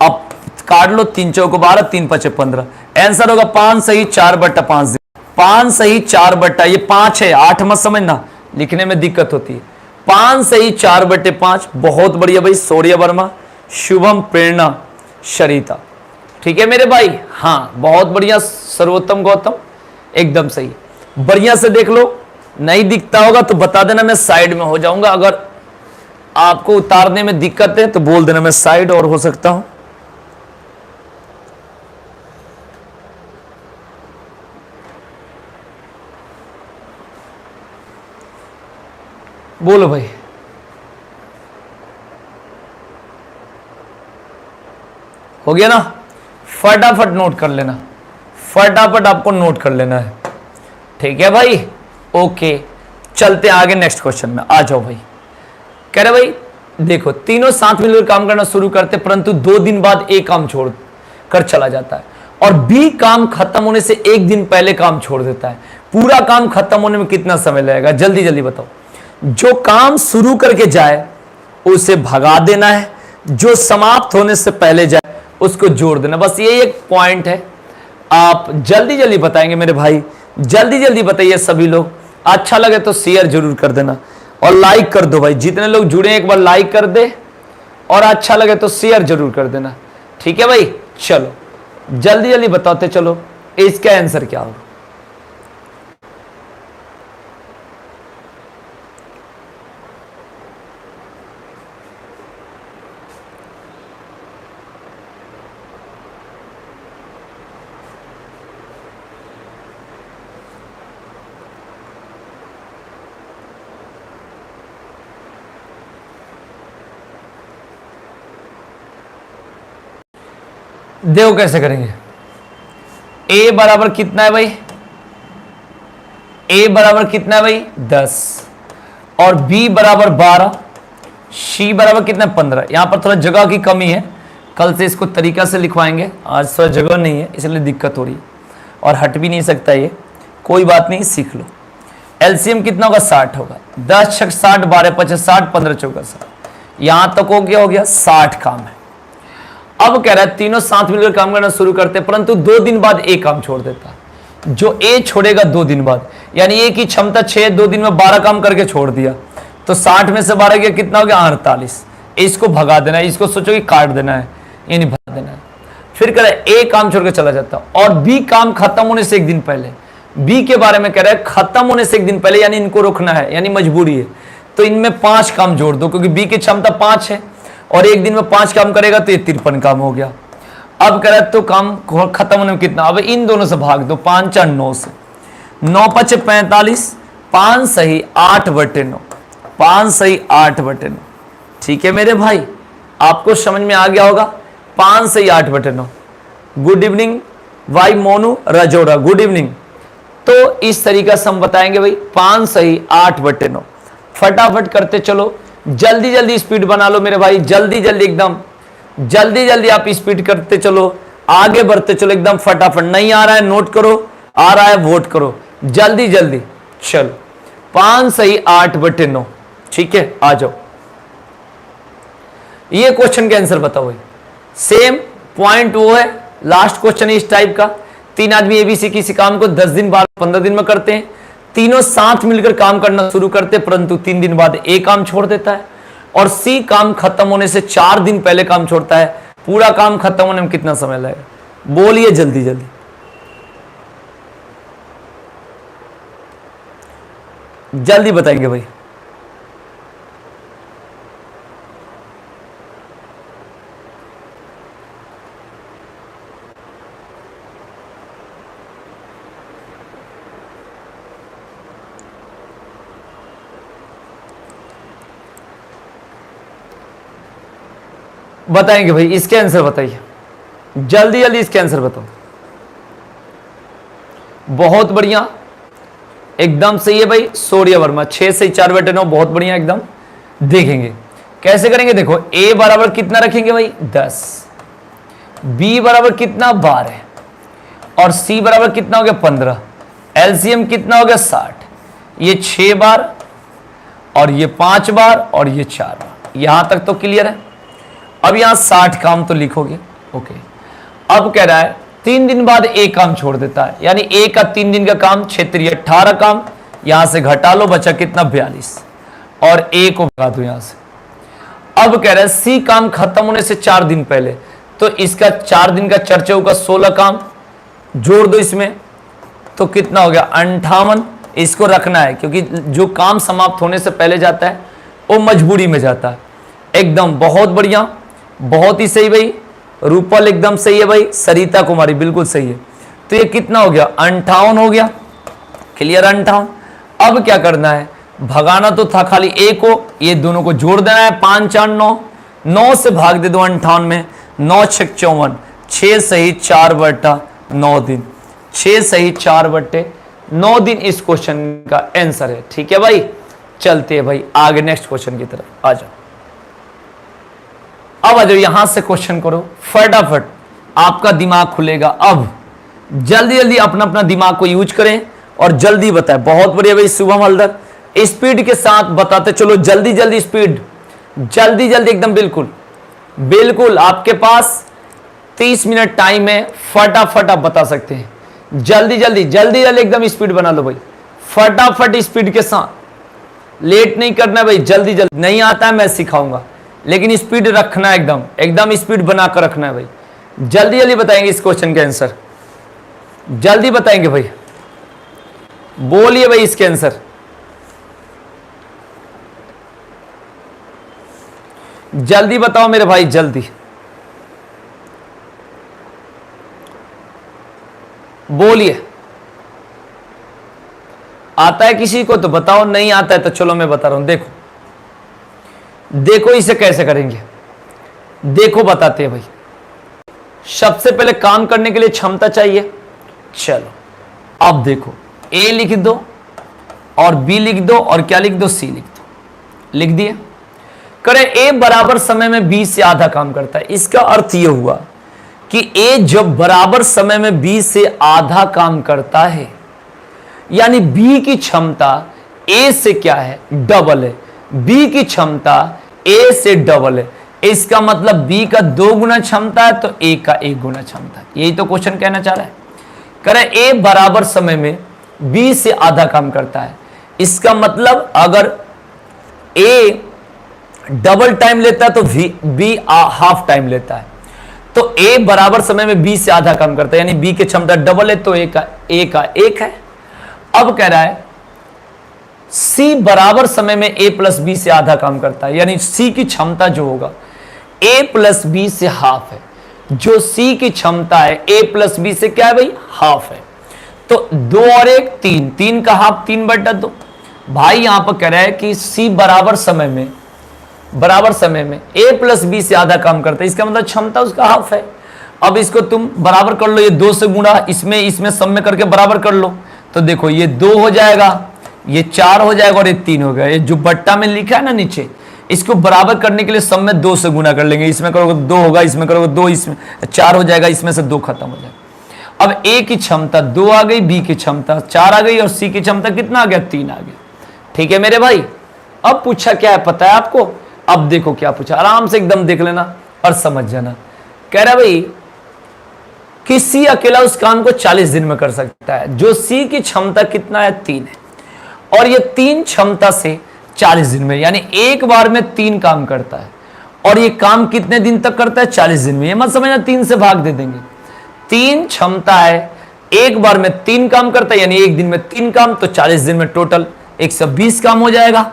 अब काट लो, 3 चौको 12, 3 5 15, आंसर होगा 5 सही 4/5, 5 सही 4 ये 5 है, 8 मत समझना, लिखने में दिक्कत होती है। 5 सही 4/5, बहुत बढ़िया भाई। सौर्य वर्मा, शुभम, प्रेरणा, शरीता, ठीक है मेरे भाई, हाँ बहुत बढ़िया। सर्वोत्तम गौतम, एकदम सही। बढ़िया से देख लो, नहीं दिखता होगा तो बता देना, मैं साइड में हो जाऊंगा। अगर आपको उतारने में दिक्कत है तो बोल देना, मैं साइड और हो सकता हूं। बोलो भाई, हो गया ना। फटाफट नोट कर लेना, फटाफट आपको नोट कर लेना है, ठीक है भाई। ओके चलते आगे नेक्स्ट क्वेश्चन में, आ जाओ भाई। कह रहे भाई देखो, तीनों साथ मिलकर काम करना शुरू करते परंतु 2 दिन बाद एक काम छोड़ कर चला जाता है, और बी काम खत्म होने से 1 दिन पहले काम छोड़ देता है। पूरा काम खत्म होने में कितना समय लगेगा, जल्दी जल्दी बताओ। जो काम शुरू करके जाए उसे भगा देना है, जो समाप्त होने से पहले जाए उसको जोड़ देना, बस ये एक पॉइंट है। आप जल्दी जल्दी बताएंगे मेरे भाई, जल्दी जल्दी बताइए सभी लोग। अच्छा लगे तो शेयर जरूर कर देना और लाइक कर दो भाई, जितने लोग जुड़े एक बार लाइक कर दे, और अच्छा लगे तो शेयर जरूर कर देना, ठीक है भाई। चलो जल्दी जल्दी बताते चलो, इसका आंसर क्या होगा। देखो कैसे करेंगे। ए बराबर कितना है भाई, ए बराबर कितना है भाई 10, और बी बराबर 12, सी बराबर कितना 15। यहां पर थोड़ा जगह की कमी है, कल से इसको तरीका से लिखवाएंगे, आज थोड़ा जगह नहीं है इसलिए दिक्कत हो रही है, और हट भी नहीं सकता ये, कोई बात नहीं, सीख लो। एलसीएम कितना होगा 60 होगा, 10 6 60, 12 5 60, 15 4 60, यहां तक हो गया 60 काम है। अब कह रहा है तीनों साथ मिलकर काम करना शुरू करते परंतु 2 दिन बाद एक काम छोड़ देता है। जो ए छोड़ेगा 2 दिन बाद, यानी ए की क्षमता 6, 2 दिन में 12 काम करके छोड़ दिया, तो 60 में से 12 गया कितना हो गया 48। इसको भगा देना है, इसको सोचो कि काट देना है, ये नहीं भगा देना है। फिर कह रहा है ए काम छोड़कर चला जाता और बी काम खत्म होने से एक दिन पहले, बी के बारे में कह रहा है खत्म होने से एक दिन पहले, यानी इनको रोकना है, यानी मजबूरी है, तो इनमें 5 काम जोड़ दो, क्योंकि बी की क्षमता 5 है और एक दिन में 5 काम करेगा तो ये 53 काम हो गया। अब कह रहा है तो काम खत्म होने में कितना, अब इन दोनों से भाग दो, 5 4 9 से, 9 5 45, 5 सही 8/9, 5 सही 8/9। ठीक है मेरे भाई, आपको समझ में आ गया होगा, 5 सही 8/9। Good evening Y Monu Rajaura, good evening. तो इस तरीका से हम बताएंगे भाई 5 सही 8/9। फटाफट करते चलो, जल्दी जल्दी स्पीड बना लो मेरे भाई, जल्दी जल्दी एकदम जल्दी जल्दी आप स्पीड करते चलो, आगे बढ़ते चलो एकदम फटाफट। नहीं आ रहा है नोट करो, आ रहा है वोट करो, जल्दी जल्दी चलो। 5 सही 8/9। ठीक है, आ जाओ, ये क्वेश्चन के आंसर बताओ भाई। सेम पॉइंट वो है, लास्ट क्वेश्चन है इस टाइप का। 3 आदमी एबीसी किसी काम को 10 दिन बाद 15 दिन में करते हैं, तीनों साथ मिलकर काम करना शुरू करते हैं, परंतु 3 दिन बाद ए काम छोड़ देता है और सी काम खत्म होने से 4 दिन पहले काम छोड़ता है। पूरा काम खत्म होने में कितना समय लगेगा, बोलिए जल्दी जल्दी। जल्दी बताएंगे भाई। बताएंगे भाई, इसके आंसर बताइए जल्दी जल्दी, इसके आंसर बताओ। बहुत बढ़िया, एकदम सही है भाई। सूर्य वर्मा 6 से 4/9, बहुत बढ़िया एकदम। देखेंगे कैसे करेंगे, देखो ए बराबर कितना रखेंगे भाई 10, बी बराबर कितना 12 और सी बराबर कितना हो गया 15। एलसीएम कितना हो गया 60, ये 6 बार और ये 5 बार और ये 4 बार। यहां तक तो क्लियर है। अब यहां 60 काम तो लिखोगे, ओके। अब कह रहा है 3 दिन बाद एक काम छोड़ देता है, यानी ए का 3 दिन का काम, क्षेत्रीय 18 काम, यहां से घटा लो, बचा कितना 42 और ए को भगा दो यहां से। अब कह रहा है सी काम खत्म होने से 4 दिन पहले, तो इसका 4 दिन का चर्चा होगा 16 काम, जोड़ दो इसमें तो कितना हो गया 58। इसको रखना है क्योंकि जो काम समाप्त होने से पहले जाता है वो मजबूरी में जाता है। एकदम बहुत बढ़िया, बहुत ही सही भाई। रूपल एकदम सही है भाई, सरिता कुमारी बिल्कुल सही है। तो ये कितना हो गया 58 हो गया, क्लियर 58। अब क्या करना है, भगाना तो था खाली ए को, ये दोनों को जोड़ देना है। 5 4 9, 9 से भाग दे दो 58 में, 9 6 54, 6 सही 4/9 दिन, 6 सही 4/9 दिन इस क्वेश्चन का आंसर है। ठीक है भाई, चलते हैं भाई आगे नेक्स्ट क्वेश्चन की तरफ। आ जाओ, अब आ जाओ, यहां से क्वेश्चन करो फटाफट, आपका दिमाग खुलेगा। अब जल्दी जल्दी अपना अपना दिमाग को यूज करें और जल्दी बताएं। बहुत बढ़िया भाई शुभम हल्दर, स्पीड के साथ बताते चलो, जल्दी जल्दी स्पीड, जल्दी जल्दी एकदम बिल्कुल बिल्कुल। आपके पास 30 मिनट टाइम है, फटाफट आप बता सकते हैं। जल्दी जल्दी जल्दी जल्दी एकदम स्पीड बना लो भाई, फटाफट स्पीड के साथ, लेट नहीं करना भाई, जल्दी जल्दी। नहीं आता है मैं सिखाऊंगा, लेकिन स्पीड रखना है, एकदम एकदम स्पीड बनाकर रखना है भाई। जल्दी जल्दी बताएंगे इस क्वेश्चन के आंसर, जल्दी बताएंगे भाई, बोलिए भाई इसके आंसर। जल्दी बताओ मेरे भाई, जल्दी बोलिए। आता है किसी को तो बताओ, नहीं आता है तो चलो मैं बता रहा हूं। देखो देखो इसे कैसे करेंगे, देखो बताते हैं भाई। सबसे पहले काम करने के लिए क्षमता चाहिए। चलो अब देखो, ए लिख दो और बी लिख दो और क्या लिख दो, सी लिख दो। लिख दिए, करे ए बराबर समय में बी से आधा काम करता है। इसका अर्थ यह हुआ कि ए जब बराबर समय में बी से आधा काम करता है, यानी बी की क्षमता ए से क्या है, डबल है। बी की क्षमता ए से डबल है, इसका मतलब बी का 2 गुना क्षमता है तो ए का 1 गुना क्षमता है। यही तो क्वेश्चन कहना चाह रहा है। करे ए बराबर समय में बी से आधा काम करता है, इसका मतलब अगर ए डबल टाइम लेता है तो बी हाफ टाइम लेता है। तो ए बराबर समय में बी से आधा काम करता है, यानी बी की क्षमता डबल है, तो ए का एक है। अब कह रहा है सी बराबर समय में ए प्लस बी से आधा काम करता है, यानी सी की क्षमता जो होगा ए प्लस बी से हाफ है। जो सी की क्षमता है ए प्लस बी से क्या है भाई, हाफ है। तो 2 और 1 3, 3 का हाफ 3/2। भाई यहां पर कह रहा है कि सी बराबर समय में ए प्लस बी से आधा काम करता है, इसका मतलब क्षमता उसका हाफ है। अब इसको तुम बराबर कर लो, ये 2 से गुणा इसमें सब में करके बराबर कर लो, तो देखो ये 2 हो जाएगा, ये 4 हो जाएगा और ये 3 हो गया। ये जो बट्टा में लिखा है ना नीचे, इसको बराबर करने के लिए सब में 2 से गुना कर लेंगे, इसमें करोगे 2 होगा, इसमें करोगे 2, इसमें 4 हो जाएगा, इसमें से 2 खत्म हो जाएगा। अब ए की क्षमता 2 आ गई, बी की क्षमता 4 आ गई और सी की क्षमता कितना आ गया, 3 आ गया। ठीक है मेरे भाई। अब पूछा क्या है पता है आपको, अब देखो क्या पूछा, आराम से एकदम देख लेना और समझ जाना। कह रहा भाई कि सी अकेला उस काम को 40 दिन में कर सकता है, जो सी की क्षमता कितना है, 3 है, और ये 3 क्षमता से 40 दिन में, यानी एक बार में 3 काम करता है। और ये काम कितने दिन तक करता है, 40 दिन में। ये मत समझना 3 से भाग दे देंगे, 3 क्षमता है, एक बार में 3 काम करता है, यानी एक दिन में 3 काम, तो 40 दिन में टोटल 120 काम हो जाएगा,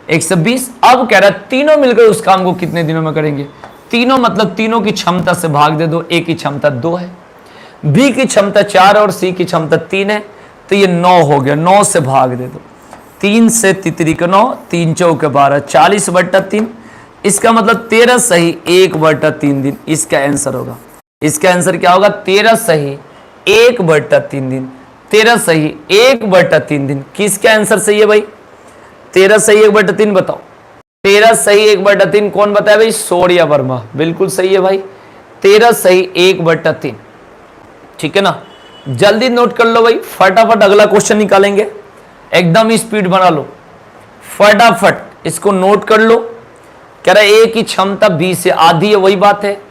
120। अब कह रहा है तीनों मिलकर उस काम को कितने दिनों में करेंगे, तीनों मतलब तीनों की क्षमता से भाग दे दो। ए की क्षमता 2 है, बी की क्षमता 4 और सी की क्षमता 3 है, तो ये 9 हो गया, 9 से भाग दे दो, 3 से तितरी का 9, 3 चौके 12, 40/3। इसका मतलब 13 सही 1/3 दिन इसका आंसर होगा। इसका आंसर क्या होगा, 13 सही 1/3 दिन, 13 सही 1/3 दिन। किसका आंसर सही है भाई, 13 सही 1/3 बताओ, 13 सही 1/3 कौन बताया भाई, सोरिया वर्मा, बिल्कुल सही है भाई, 13 सही 1/3। ठीक है ना, जल्दी नोट कर लो भाई, फटाफट अगला क्वेश्चन निकालेंगे, एकदम स्पीड बना लो, फटाफट इसको नोट कर लो। कह रहा है ए की क्षमता बी से आधी है, वही बात है,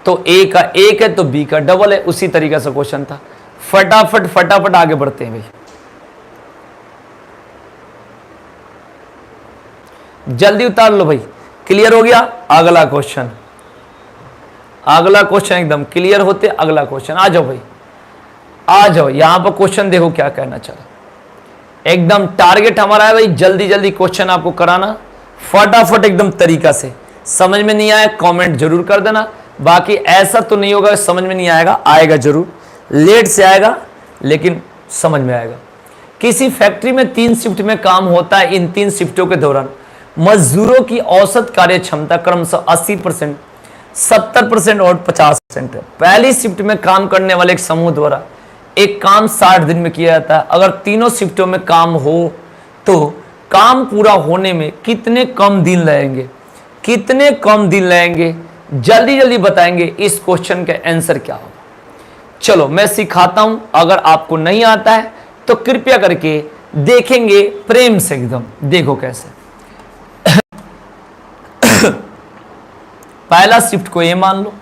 तो ए का 1 है तो बी का डबल है, उसी तरीके से क्वेश्चन था। फटाफट फटाफट आगे बढ़ते हैं भाई, जल्दी उतार लो भाई। क्लियर हो गया, अगला क्वेश्चन, अगला क्वेश्चन एकदम क्लियर होते अगला क्वेश्चन। आ जाओ भाई, आ जाओ, यहां पर क्वेश्चन देखो क्या कहना चाह रहा, एकदम टारगेट हमारा है भाई, जल्दी जल्दी क्वेश्चन आपको कराना, फटाफट एकदम तरीका से। समझ में नहीं आया कमेंट जरूर कर देना, बाकी ऐसा तो नहीं होगा समझ में नहीं आएगा, आएगा जरूर, लेट से आएगा लेकिन समझ में आएगा। किसी फैक्ट्री में 3 शिफ्ट में काम होता है, इन 3 शिफ्टों के दौरान मजदूरों की औसत कार्य क्षमता क्रमशः 80%, 70% और 50% है। पहली शिफ्ट में काम करने वाले एक समूह द्वारा एक काम 60 दिन में किया जाता है। अगर तीनों शिफ्टों में काम हो तो काम पूरा होने में कितने कम दिन लगेंगे, कितने कम दिन लगेंगे, जल्दी जल्दी बताएंगे। इस क्वेश्चन का आंसर क्या होगा, चलो मैं सिखाता हूं, अगर आपको नहीं आता है तो कृपया करके देखेंगे प्रेम से एकदम। देखो कैसे पहला शिफ्ट को ए मान लो,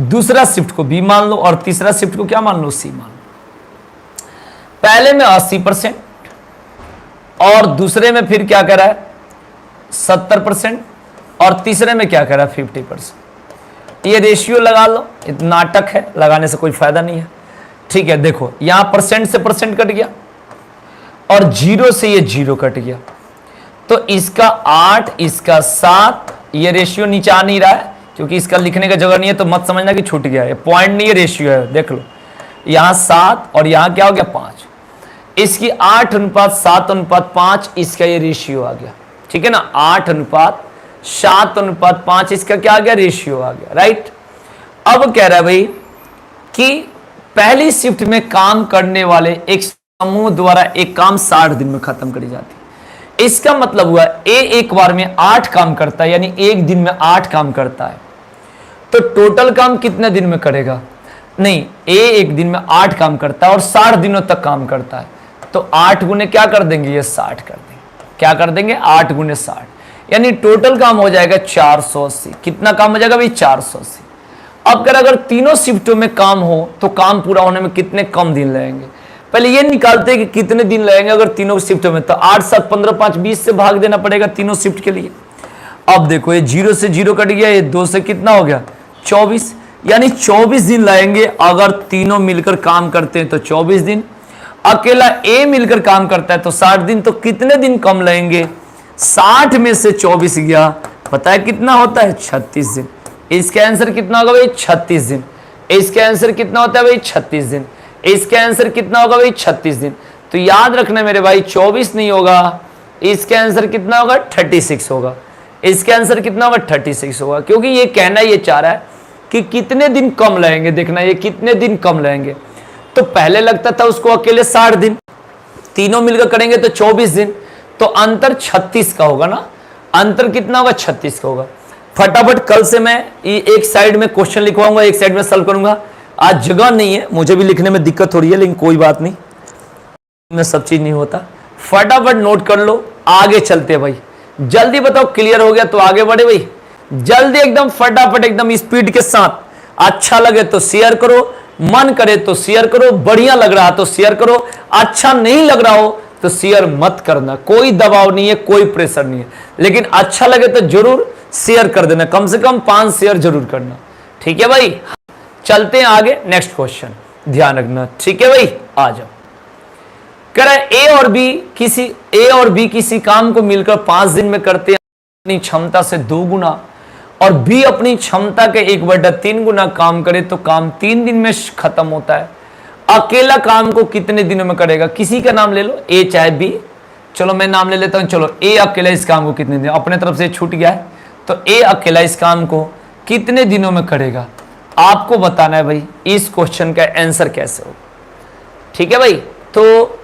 दूसरा शिफ्ट को बी मान लो और तीसरा शिफ्ट को क्या मान लो, सी मान लो। पहले में 80% और दूसरे में फिर क्या कह रहा है 70% और तीसरे में क्या कह रहा है 50%। ये रेशियो लगा लो, इतना नाटक है, लगाने से कोई फायदा नहीं है। ठीक है, देखो यहां परसेंट से परसेंट कट गया और 0 से ये 0 कट गया, तो इसका 8 इसका 7, ये रेशियो नीचे आ नहीं रहा है क्योंकि इसका लिखने का जगह नहीं है, तो मत समझना कि छूट गया है, पॉइंट नहीं है, रेशियो है। देख लो यहां 7 और यहां क्या हो गया 5, इसकी 8:7:5, इसका ये रेशियो आ गया। ठीक है ना, 8:7:5 इसका क्या आ गया, रेशियो आ गया, राइट। अब कह रहा है भाई कि पहली शिफ्ट में काम करने वाले एक समूह द्वारा एक काम 60 दिन में खत्म करी जाती है। इसका मतलब हुआ ए एक बार में 8 काम करता है, यानी एक दिन में 8 काम करता है, तो टोटल काम कितने दिन में करेगा, नहीं, ए एक दिन में 8 काम करता है और 60 दिनों तक काम करता है, तो 8 गुने क्या कर देंगे, ये 60 कर देंगे। क्या कर देंगे, 8 गुने 60, यानी टोटल काम हो जाएगा 480। कितना काम हो जाएगा भाई, 480। अब अगर तीनों शिफ्टों में काम हो तो काम पूरा होने में कितने कम दिन लगेंगे, पहले ये निकालते हैं कि कितने दिन लगेंगे अगर तीनों शिफ्टों में, तो 8 7 15 5 20 से भाग देना पड़ेगा तीनों शिफ्ट के लिए। अब देखो ये 0 से 0 कट गया, ये 2 से कितना हो गया 24, यानी 24 दिन लगेंगे। अगर तीनों मिलकर काम करते हैं तो 24 दिन, अकेला ए मिलकर काम करता है तो 60 दिन। तो कितने दिन कम लगेंगे? 60 में से 24 गया, पता है कितना होता है? 36 दिन। इसका आंसर कितना होगा भाई? 36 दिन। इसका आंसर कितना होता है भाई? 36 दिन। इसका आंसर कितना होगा भाई? 36 दिन। तो याद रखना मेरे भाई, 24 नहीं होगा, इसका आंसर कितना होगा? 36 होगा। इसका आंसर कितना होगा? 36 होगा, क्योंकि ये कहना ये चाह रहा है कि कितने दिन कम लगेंगे। देखना ये कितने दिन कम लगेंगे। तो पहले लगता था उसको अकेले 60 दिन, तीनों मिलकर करेंगे तो 24 दिन, तो अंतर 36 का होगा ना। अंतर कितना होगा? 36 का होगा। फटाफट कल से मैं एक साइड में क्वेश्चन लिखवाऊंगा, एक साइड में सॉल्व करूंगा। आज जगह नहीं है, मुझे भी लिखने में दिक्कत हो रही है, लेकिन कोई बात नहीं, में सब चीज नहीं होता। फटाफट नोट कर लो, आगे चलते भाई। जल्दी बताओ, क्लियर हो गया तो आगे बढ़े भाई। जल्दी एकदम फटाफट, एकदम स्पीड के साथ। अच्छा लगे तो शेयर करो, मन करे तो शेयर करो, बढ़िया लग रहा तो शेयर करो, अच्छा नहीं लग रहा हो तो शेयर मत करना। कोई दबाव नहीं है, कोई प्रेशर नहीं है, लेकिन अच्छा लगे तो जरूर शेयर कर देना। कम से कम 5 शेयर जरूर करना, ठीक है भाई। चलते हैं आगे, नेक्स्ट क्वेश्चन ध्यान रखना, ठीक है भाई। आ जाओ। कह रहा है ए और बी किसी काम को मिलकर 5 दिन में करते हैं अपनी क्षमता से 2 गुना, और बी अपनी क्षमता के 1/3 गुना काम करे तो काम 3 दिन में खत्म होता है। अकेला काम को कितने दिनों में करेगा? किसी का नाम ले लो, ए चाहे बी। चलो मैं नाम ले लेता हूं। चलो ए अकेला इस काम को कितने दिन, अपने तरफ से छूट गया है, तो ए अकेला इस काम को कितने दिनों में करेगा? आपको बताना है भाई इस क्वेश्चन का आंसर कैसे हो, ठीक है भाई। तो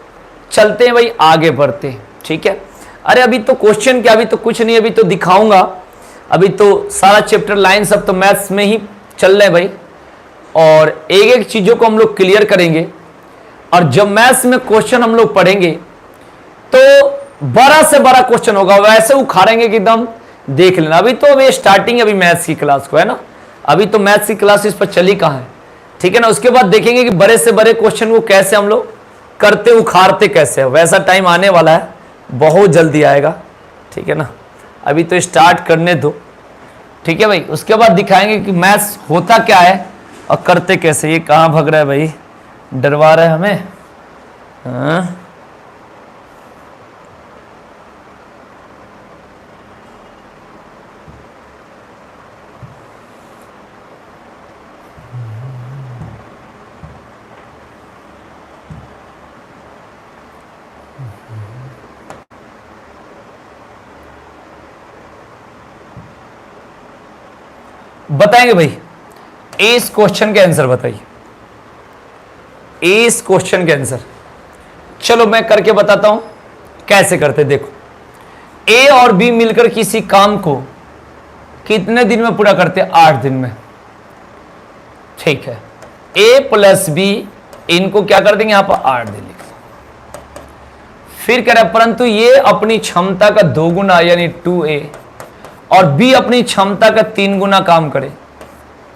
चलते हैं भाई, आगे बढ़ते हैं, ठीक है। अरे अभी तो क्वेश्चन क्या, अभी तो कुछ नहीं, अभी तो दिखाऊंगा। अभी तो सारा चैप्टर लाइन सब तो मैथ्स में ही चल रहे हैं भाई, और एक एक चीजों को हम लोग क्लियर करेंगे। और जब मैथ्स में क्वेश्चन हम लोग पढ़ेंगे तो बड़ा से बड़ा क्वेश्चन होगा, वैसे उखाड़ेंगे कि एकदम देख लेना। अभी तो अभी स्टार्टिंग अभी मैथ्स की क्लास को है ना, अभी तो मैथ्स की क्लास इस पर चली कहाँ है, ठीक है ना। उसके बाद देखेंगे कि बड़े से बड़े क्वेश्चन को कैसे हम लोग करते, उखाड़ते कैसे हो। वैसा टाइम आने वाला है, बहुत जल्दी आएगा, ठीक है ना। अभी तो स्टार्ट करने दो, ठीक है भाई। उसके बाद दिखाएंगे कि मैथ्स होता क्या है और करते कैसे। ये कहाँ भाग रहा है भाई, डरवा रहा है हमें। हाँ? बताएंगे भाई, इस क्वेश्चन के आंसर बताइए, इस क्वेश्चन के आंसर। चलो मैं करके बताता हूं कैसे करते। देखो, ए और बी मिलकर किसी काम को कितने दिन में पूरा करते? 8 दिन में, ठीक है। ए प्लस बी, इनको क्या कर देंगे यहां पर 8 दिन लिख। फिर कह रहा है परंतु ये अपनी क्षमता का 2 गुना यानी 2a और बी अपनी क्षमता का 3 गुना काम करे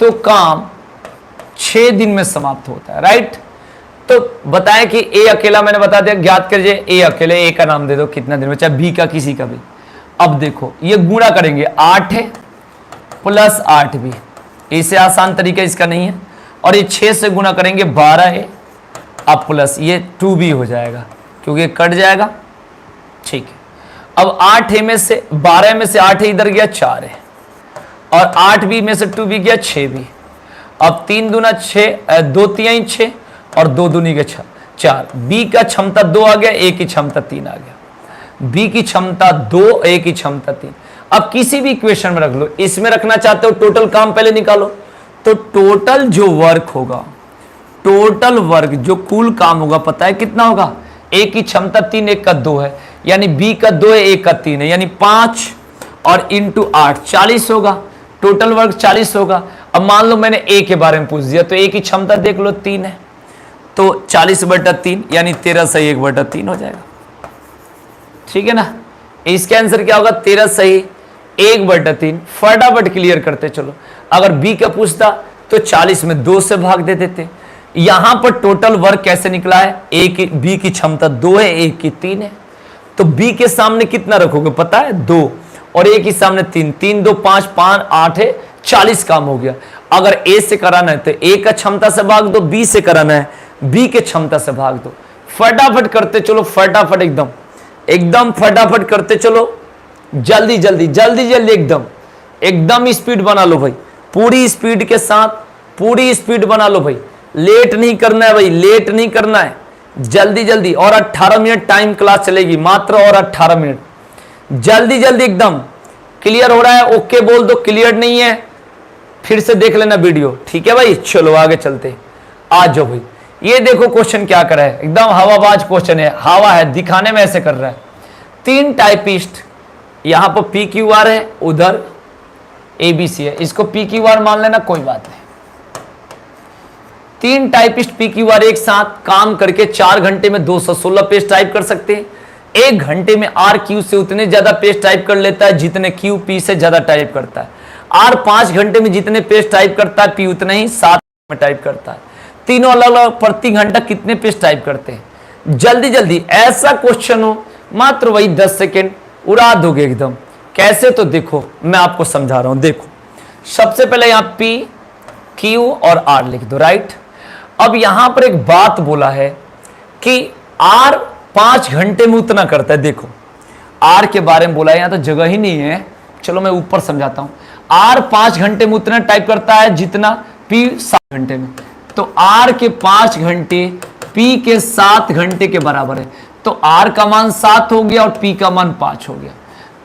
तो काम 6 दिन में समाप्त होता है, राइट। तो बताएं कि ए अकेला, मैंने बता दिया, ज्ञात करिए ए अकेले, ए का नाम दे दो कितना दिन में, चाहे बी का किसी का भी। अब देखो ये गुणा करेंगे, 8 है प्लस 8 भी, इससे आसान तरीका इसका नहीं है। और ये 6 से गुणा करेंगे 12 है, अब प्लस ये 2b हो जाएगा क्योंकि कट जाएगा, ठीक है। अब 8 है में से 12 में से 8 है इधर गया 4 है, और 8b में से 2b गया 6b। अब 3 दूना 6, 2 3 6 और 2 दूनी के 4। बी का क्षमता 2 आ गया, ए की क्षमता 3 आ गया। बी की क्षमता 2, ए की क्षमता 3। अब किसी भी इक्वेशन में रख लो, इसमें रखना चाहते हो टोटल काम पहले निकालो, तो टोटल जो वर्क होगा, टोटल वर्क जो कुल काम होगा पता है कितना होगा? ए की क्षमता 3, एक का 2 है, यानी बी का 2 है, एक का 3 है, यानी 5 और इंटू 8 40 होगा। टोटल वर्क 40 होगा। अब मान लो मैंने ए के बारे में पूछ दिया, तो ए की क्षमता देख लो 3 है, तो 40/3 यानी 13 सही 1/3 हो जाएगा, ठीक है ना। इसका आंसर क्या होगा? 13 सही 1/3। फटाफट क्लियर करते चलो। अगर बी का पूछता तो 40 में 2 से भाग दे देते। यहां पर टोटल वर्क कैसे निकला है? बी की क्षमता 2 है, ए की 3 है, तो बी के सामने कितना रखोगे पता है? 2, और ए के सामने 3, 3 2 5 5 8 है, 40 काम हो गया। अगर ए से कराना है तो ए का क्षमता से भाग दो, बी से कराना है बी के क्षमता से भाग दो। फटाफट करते चलो, फटाफट एकदम एकदम फटाफट करते चलो, जल्दी जल्दी जल्दी जल्दी एकदम एकदम स्पीड बना लो भाई, पूरी स्पीड के साथ पूरी स्पीड बना लो भाई, लेट नहीं करना है भाई, लेट नहीं करना है, जल्दी जल्दी। और 18 मिनट टाइम क्लास चलेगी मात्र, और 18 मिनट, जल्दी जल्दी एकदम। क्लियर हो रहा है? ओके बोल दो, क्लियर नहीं है फिर से देख लेना वीडियो, ठीक है भाई। चलो आगे चलते, आ जाओ भाई। ये देखो क्वेश्चन क्या कर रहा है, एकदम हवाबाज क्वेश्चन है, हवा है, दिखाने में ऐसे कर रहा है। 3 टाइपिस्ट, यहां पर पी क्यू आर है, उधर एबीसी है, इसको पी क्यू आर मान लेना, कोई बात नहीं। 3 टाइपिस्ट पी क्यू आर एक साथ काम करके 4 घंटे में 216 पेज टाइप कर सकते हैं। 1 घंटे में आर क्यू से उतने ज्यादा पेज टाइप कर लेता है जितने क्यू पी से ज्यादा टाइप करता है। आर 5 घंटे में जितने पेज टाइप करता है, पी उतने ही 7 में टाइप करता है। तीनों अलग अलग प्रति घंटा कितने पेज टाइप करते हैं। जल्दी जल्दी ऐसा क्वेश्चन हो, मात्र वही 10 सेकेंड उड़ा दोगे एकदम। कैसे? तो देखो मैं आपको समझा रहा हूं, देखो सबसे पहले यहां पी क्यू और आर लिख दो, राइट। अब यहां पर एक बात बोला है कि आर 5 घंटे में उतना करता है। देखो आर के बारे में बोला है, यहां तो जगह ही नहीं है, चलो मैं ऊपर समझाता हूं। आर 5 घंटे में उतना टाइप करता है जितना पी 7 घंटे में, तो आर के 5 घंटे पी के 7 घंटे के बराबर है। तो आर का मान 7 हो गया और पी का मान 5 हो गया,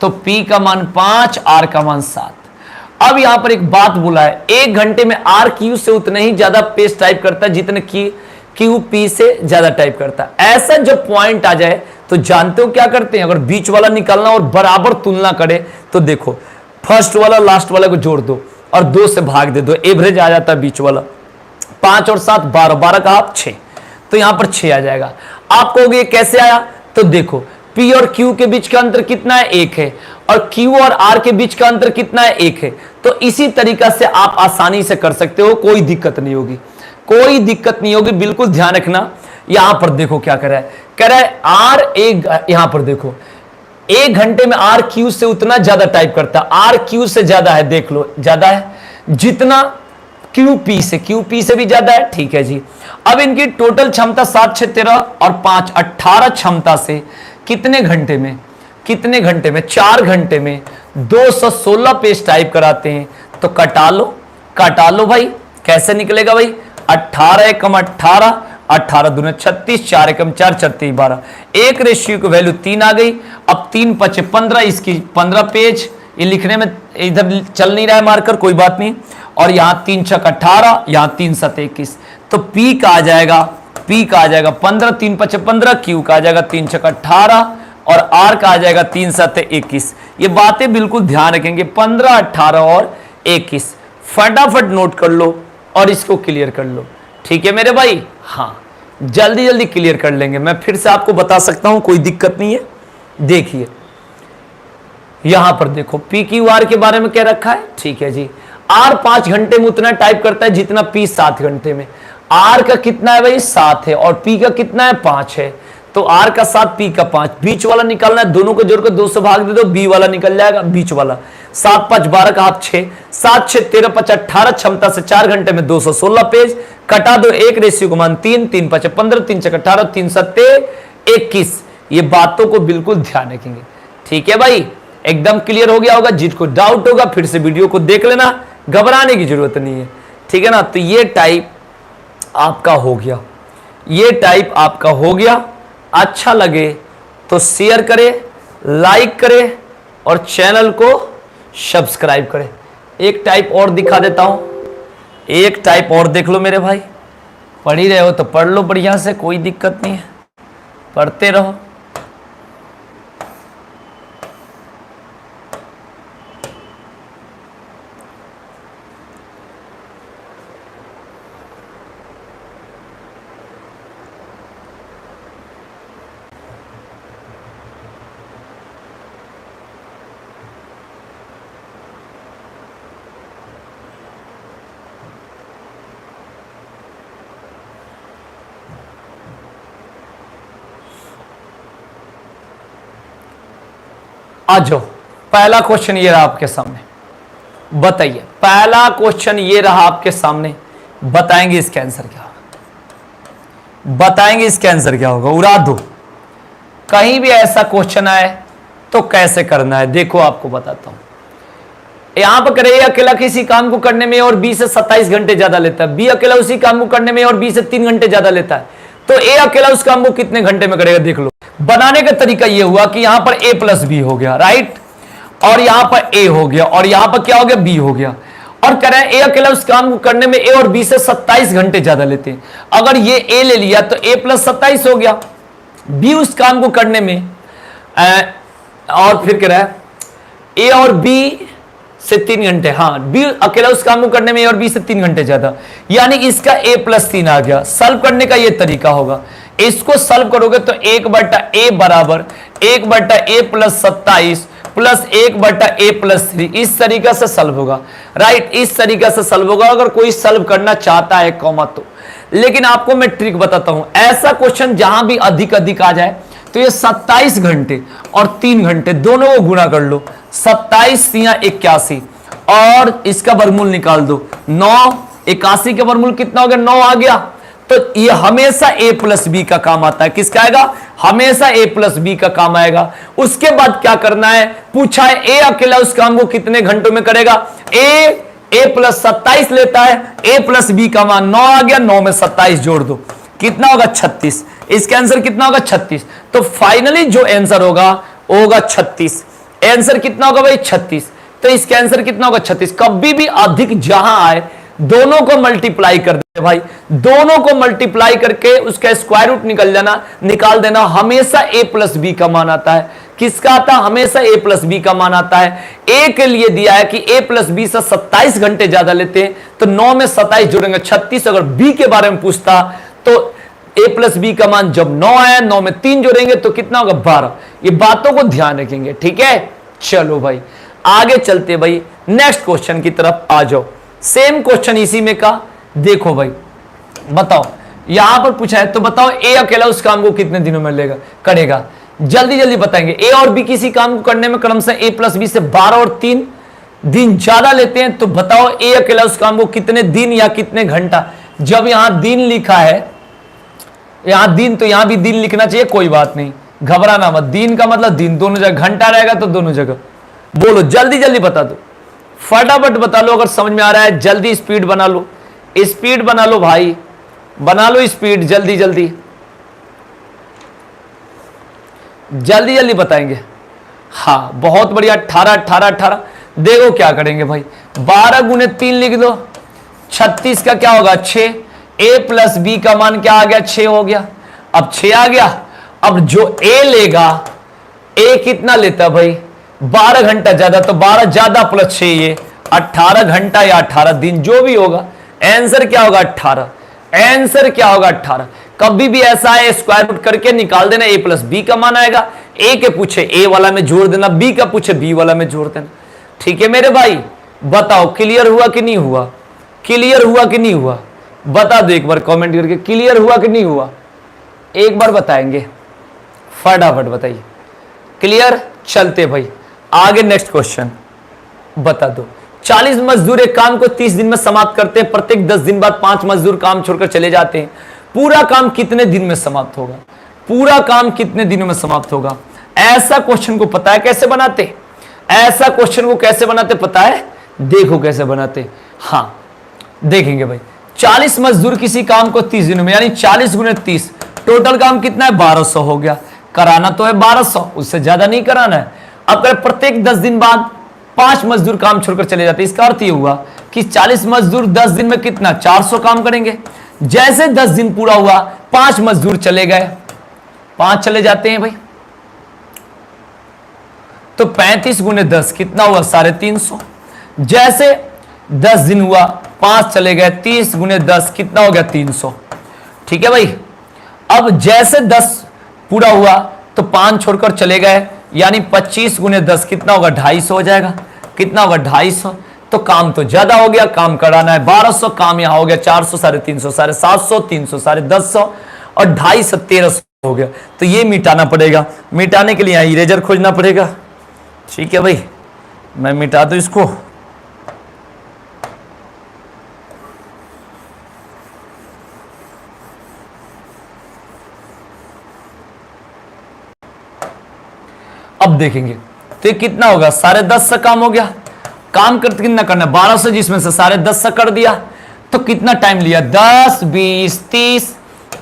तो पी का मान 5, आर का मान 7। अब यहां पर एक बात बोला है, 1 घंटे में आर क्यू से उतने ही ज्यादा पेज टाइप करता है जितने क्यू पी से ज्यादा टाइप करता है। ऐसा जब पॉइंट आ जाए तो जानते हो क्या करते हैं, अगर बीच वाला निकालना और बराबर तुलना करे तो देखो फर्स्ट वाला लास्ट वाला को जोड़ दो और 2 से भाग दे दो, एवरेज आ जाता है बीच वाला। 5 और 7 12, 12 का आप 6, तो यहां पर 6 आ जाएगा। आप कहोगे ये कैसे आया, तो देखो P और Q के बीच का अंतर कितना है, 1 है, और Q और R के बीच का अंतर कितना है, 1 है। तो इसी तरीका से आप आसानी से कर सकते हो, कोई दिक्कत नहीं होगी, कोई दिक्कत नहीं होगी, बिल्कुल ध्यान रखना। यहां पर देखो क्या कर रहा है, कह रहा है R एक, यहां पर देखो 1 घंटे में आर क्यू से उतना ज्यादा टाइप करता है, आर क्यू से ज्यादा है, देख लो ज्यादा है जितना क्यू पी से भी ज्यादा है, ठीक है जी। अब इनकी टोटल क्षमता 7 6 13 और 5 18 क्षमता से कितने घंटे में 4 घंटे में 216 पेज टाइप कराते हैं। तो कटा लो भाई, कैसे निकलेगा भाई, 18 एकम 18, 18 दूने 36, 4 एकम 4, 36 12, एक रेशियो की वैल्यू 3 आ गई। अब 3 5 15, इसकी 15 पेज, ये लिखने में इधर चल नहीं रहा है मार्कर, कोई बात नहीं। और यहां 3 6 18, यहां 3 7 21, तो पी का आ जाएगा 15, 3 5 15, क्यू का आ जाएगा 3 6 18 और आर का आ जाएगा 3 7 21। ये बातें बिल्कुल ध्यान रखेंगे, 15 18 और 21 फटाफट नोट कर लो और इसको क्लियर कर लो, ठीक है मेरे भाई। हाँ जल्दी जल्दी क्लियर कर लेंगे, मैं फिर से आपको बता सकता हूं, कोई दिक्कत नहीं है। देखिए यहां पर देखो पी क्यू आर के बारे में क्या रखा है, ठीक है जी। आर 5 घंटे में उतना टाइप करता है जितना पी 7 घंटे में। आर का कितना है भाई, 7 है, और पी का कितना है, 5 है। तो आर का 7, पी का 5, बीच वाला निकालना है, दोनों को जोड़कर 2 से भाग दे दो, बी वाला निकल जाएगा, बीच वाला 7 5 12 का आप 6, 7 6 13 5 18 क्षमता से 4 घंटे में 216 पेज, कटा दो, एक रेशियो को मान 3, 3 5 15, 3 6 18, 3 7 21। ये बातों को बिल्कुल ध्यान रखेंगे, ठीक है भाई। एकदम क्लियर हो गया होगा, जिसको डाउट होगा फिर से वीडियो को देख लेना, घबराने की जरूरत नहीं है, ठीक है ना। तो ये टाइप आपका हो गया, ये टाइप आपका हो गया। अच्छा लगे तो शेयर करें, लाइक करें और चैनल को सब्सक्राइब करें। एक टाइप और दिखा देता हूं, एक टाइप और देख लो मेरे भाई, पढ़ ही रहे हो तो पढ़ लो बढ़िया से, कोई दिक्कत नहीं है, पढ़ते रहो। आ जाओ, पहला क्वेश्चन ये रहा आपके सामने। बताइए, पहला क्वेश्चन ये रहा आपके सामने, बताएंगे इसका आंसर क्या होगा, बताएंगे इसका आंसर क्या होगा, उड़ा दो। कहीं भी ऐसा क्वेश्चन आए तो कैसे करना है, देखो आपको बताता हूं। यहां पर करे अकेला किसी काम को करने में और बी से 27 घंटे ज्यादा लेता है, बी अकेला उसी काम को करने में और बी से 3 घंटे ज्यादा लेता है, तो ए अकेला उस काम को कितने घंटे में करेगा, देख लो। बनाने का तरीका यह हुआ कि यहां पर ए प्लस बी हो गया, राइट, और यहां पर ए हो गया, और यहां पर क्या हो गया, बी हो गया, और कह रहे हैं ए अकेला उस काम को करने में ए और बी से 27 घंटे ज्यादा लेते हैं। अगर ये ए ले लिया तो ए प्लस 27 हो गया, बी उस काम को करने में और फिर कह रहा है ए और बी से 3 घंटे, हाँ बी अकेला उस काम को करने में ए और बी से 3 घंटे ज्यादा, यानी इसका ए प्लस 3 आ गया। सॉल्व करने का ये तरीका होगा, इसको सॉल्व करोगे तो 1/a बराबर 1/a plus 27 plus 1/a plus 3, इस तरीका से सॉल्व होगा, राइट, इस तरीका से सॉल्व होगा अगर कोई सॉल्व करना चाहता है कॉमा तो। लेकिन आपको मैं ट्रिक बताता हूं, ऐसा क्वेश्चन जहां भी अधिक अधिक आ जाए तो ये 27 घंटे और 3 घंटे दोनों को गुणा कर लो, 27 या 81 और इसका वर्गमूल निकाल दो, 9, 81 का वर्गमूल कितना हो गया, 9 आ गया। तो ये हमेशा a प्लस बी का काम आता है, किसका आएगा, हमेशा a प्लस बी का काम आएगा। उसके बाद क्या करना है, पूछा है a अकेला उस काम को कितने घंटों में करेगा, a प्लस 27 लेता है, a प्लस बी का मान 9 आ गया, 9 में 27 जोड़ दो, कितना होगा 36, इसका आंसर कितना होगा 36। तो फाइनली जो आंसर होगा वो होगा 36, आंसर कितना होगा भाई 36, तो इसका आंसर कितना होगा 36। कभी भी अधिक जहां आए दोनों को मल्टीप्लाई कर दे भाई, दोनों को मल्टीप्लाई करके उसका स्क्वायर रूट निकाल देना, हमेशा a प्लस बी का मान आता है, किसका आता है, हमेशा a प्लस बी का मान आता है। a के लिए दिया है कि a प्लस बी से 27 घंटे ज्यादा लेते हैं, तो 9 में 27 जोड़ेंगे 36। अगर b के बारे में पूछता तो a प्लस बी का मान जब 9 आया, 9 में 3 जोड़ेंगे तो कितना होगा 12। ये बातों को ध्यान रखेंगे, ठीक है। चलो भाई आगे चलते भाई, नेक्स्ट क्वेश्चन की तरफ आ जाओ। सेम क्वेश्चन इसी में का, देखो भाई बताओ, यहां पर पूछा है तो बताओ ए अकेला उस काम को कितने दिनों में लेगा करेगा, जल्दी जल्दी बताएंगे। ए और बी किसी काम को करने में क्रमशः ए प्लस बी से 12 और 3 दिन ज्यादा लेते हैं, तो बताओ ए अकेला उस काम को कितने दिन या कितने घंटा। जब यहां दिन लिखा है, यहां दिन, तो यहां भी दिन लिखना चाहिए, कोई बात नहीं, घबराना मत। दिन का मतलब दिन, दोनों जगह घंटा रहेगा तो दोनों जगह बोलो, जल्दी जल्दी बता दो, फटाफट बता लो। अगर समझ में आ रहा है जल्दी स्पीड बना लो, स्पीड बना लो भाई, बना लो स्पीड, जल्दी जल्दी जल्दी जल्दी बताएंगे। हाँ बहुत बढ़िया, 18 18 18। देखो क्या करेंगे भाई, 12 गुने 3 लिख दो, 36 का क्या होगा 6, a प्लस बी का मान क्या आ गया 6 हो गया। अब 6 आ गया, अब जो a लेगा, a कितना लेता भाई 12 घंटा ज्यादा, तो 12 ज्यादा प्लस 6 ये 18 घंटा या 18 दिन जो भी होगा, आंसर क्या होगा 18, आंसर क्या होगा 18। कभी भी ऐसा है स्क्वायर रूट करके निकाल देना, a प्लस बी का मान आएगा, a के पूछे a वाला में जोड़ देना, b का पूछे b वाला में जोड़ देना, ठीक है मेरे भाई। बताओ क्लियर हुआ कि नहीं हुआ, क्लियर हुआ कि नहीं हुआ, बता दो एक बार कमेंट करके, क्लियर हुआ कि नहीं हुआ, एक बार बताएंगे, फटाफट बताइए क्लियर। चलते भाई आगे, नेक्स्ट क्वेश्चन बता दो। 40 मजदूर एक काम को 30 दिन में समाप्त करते हैं, प्रत्येक 10 दिन बाद 5 मजदूर काम छोड़कर चले जाते हैं, पूरा काम कितने दिन में समाप्त होगा, पूरा काम कितने दिनों में समाप्त होगा। ऐसा क्वेश्चन को पता है कैसे बनाते, ऐसा क्वेश्चन को कैसे बनाते पता है, देखो कैसे बनाते। हाँ देखेंगे भाई, 40 मजदूर किसी काम को 30 दिनों में, यानी 40 गुने 30, टोटल काम कितना है 1200 हो गया, कराना तो है 1200, उससे ज्यादा नहीं कराना है। अब कर प्रत्येक 10 दिन बाद 5 मजदूर काम छोड़कर चले जाते हैं, इसका अर्थ ये हुआ कि 40 मजदूर 10 दिन में कितना 400 काम करेंगे। जैसे 10 दिन पूरा हुआ 5 मजदूर चले गए, 5 चले जाते हैं भाई, तो 35 गुने 10 कितना हुआ 350। जैसे 10 दिन हुआ 5 चले गए, 30 गुने 10 कितना हो गया 300, ठीक है भाई। अब जैसे 10 पूरा हुआ तो 5 छोड़कर चले गए, यानी 25 गुने 10 कितना होगा 250 हो जाएगा, कितना होगा 250। तो काम तो ज्यादा हो गया, काम कराना है 1200, काम यहां हो गया 400, 350, 750, 300, 150 और 250, 1300 हो गया। तो ये मिटाना पड़ेगा, मिटाने के लिए यहाँ इरेजर खोजना पड़ेगा, ठीक है भाई। मैं मिटा दूं इसको, अब देखेंगे तो ये कितना होगा, 10.5 से काम हो गया। काम करते कितना करना है, 1200 जिसमें से 10.5 से कर दिया तो कितना टाइम लिया, 10, 20,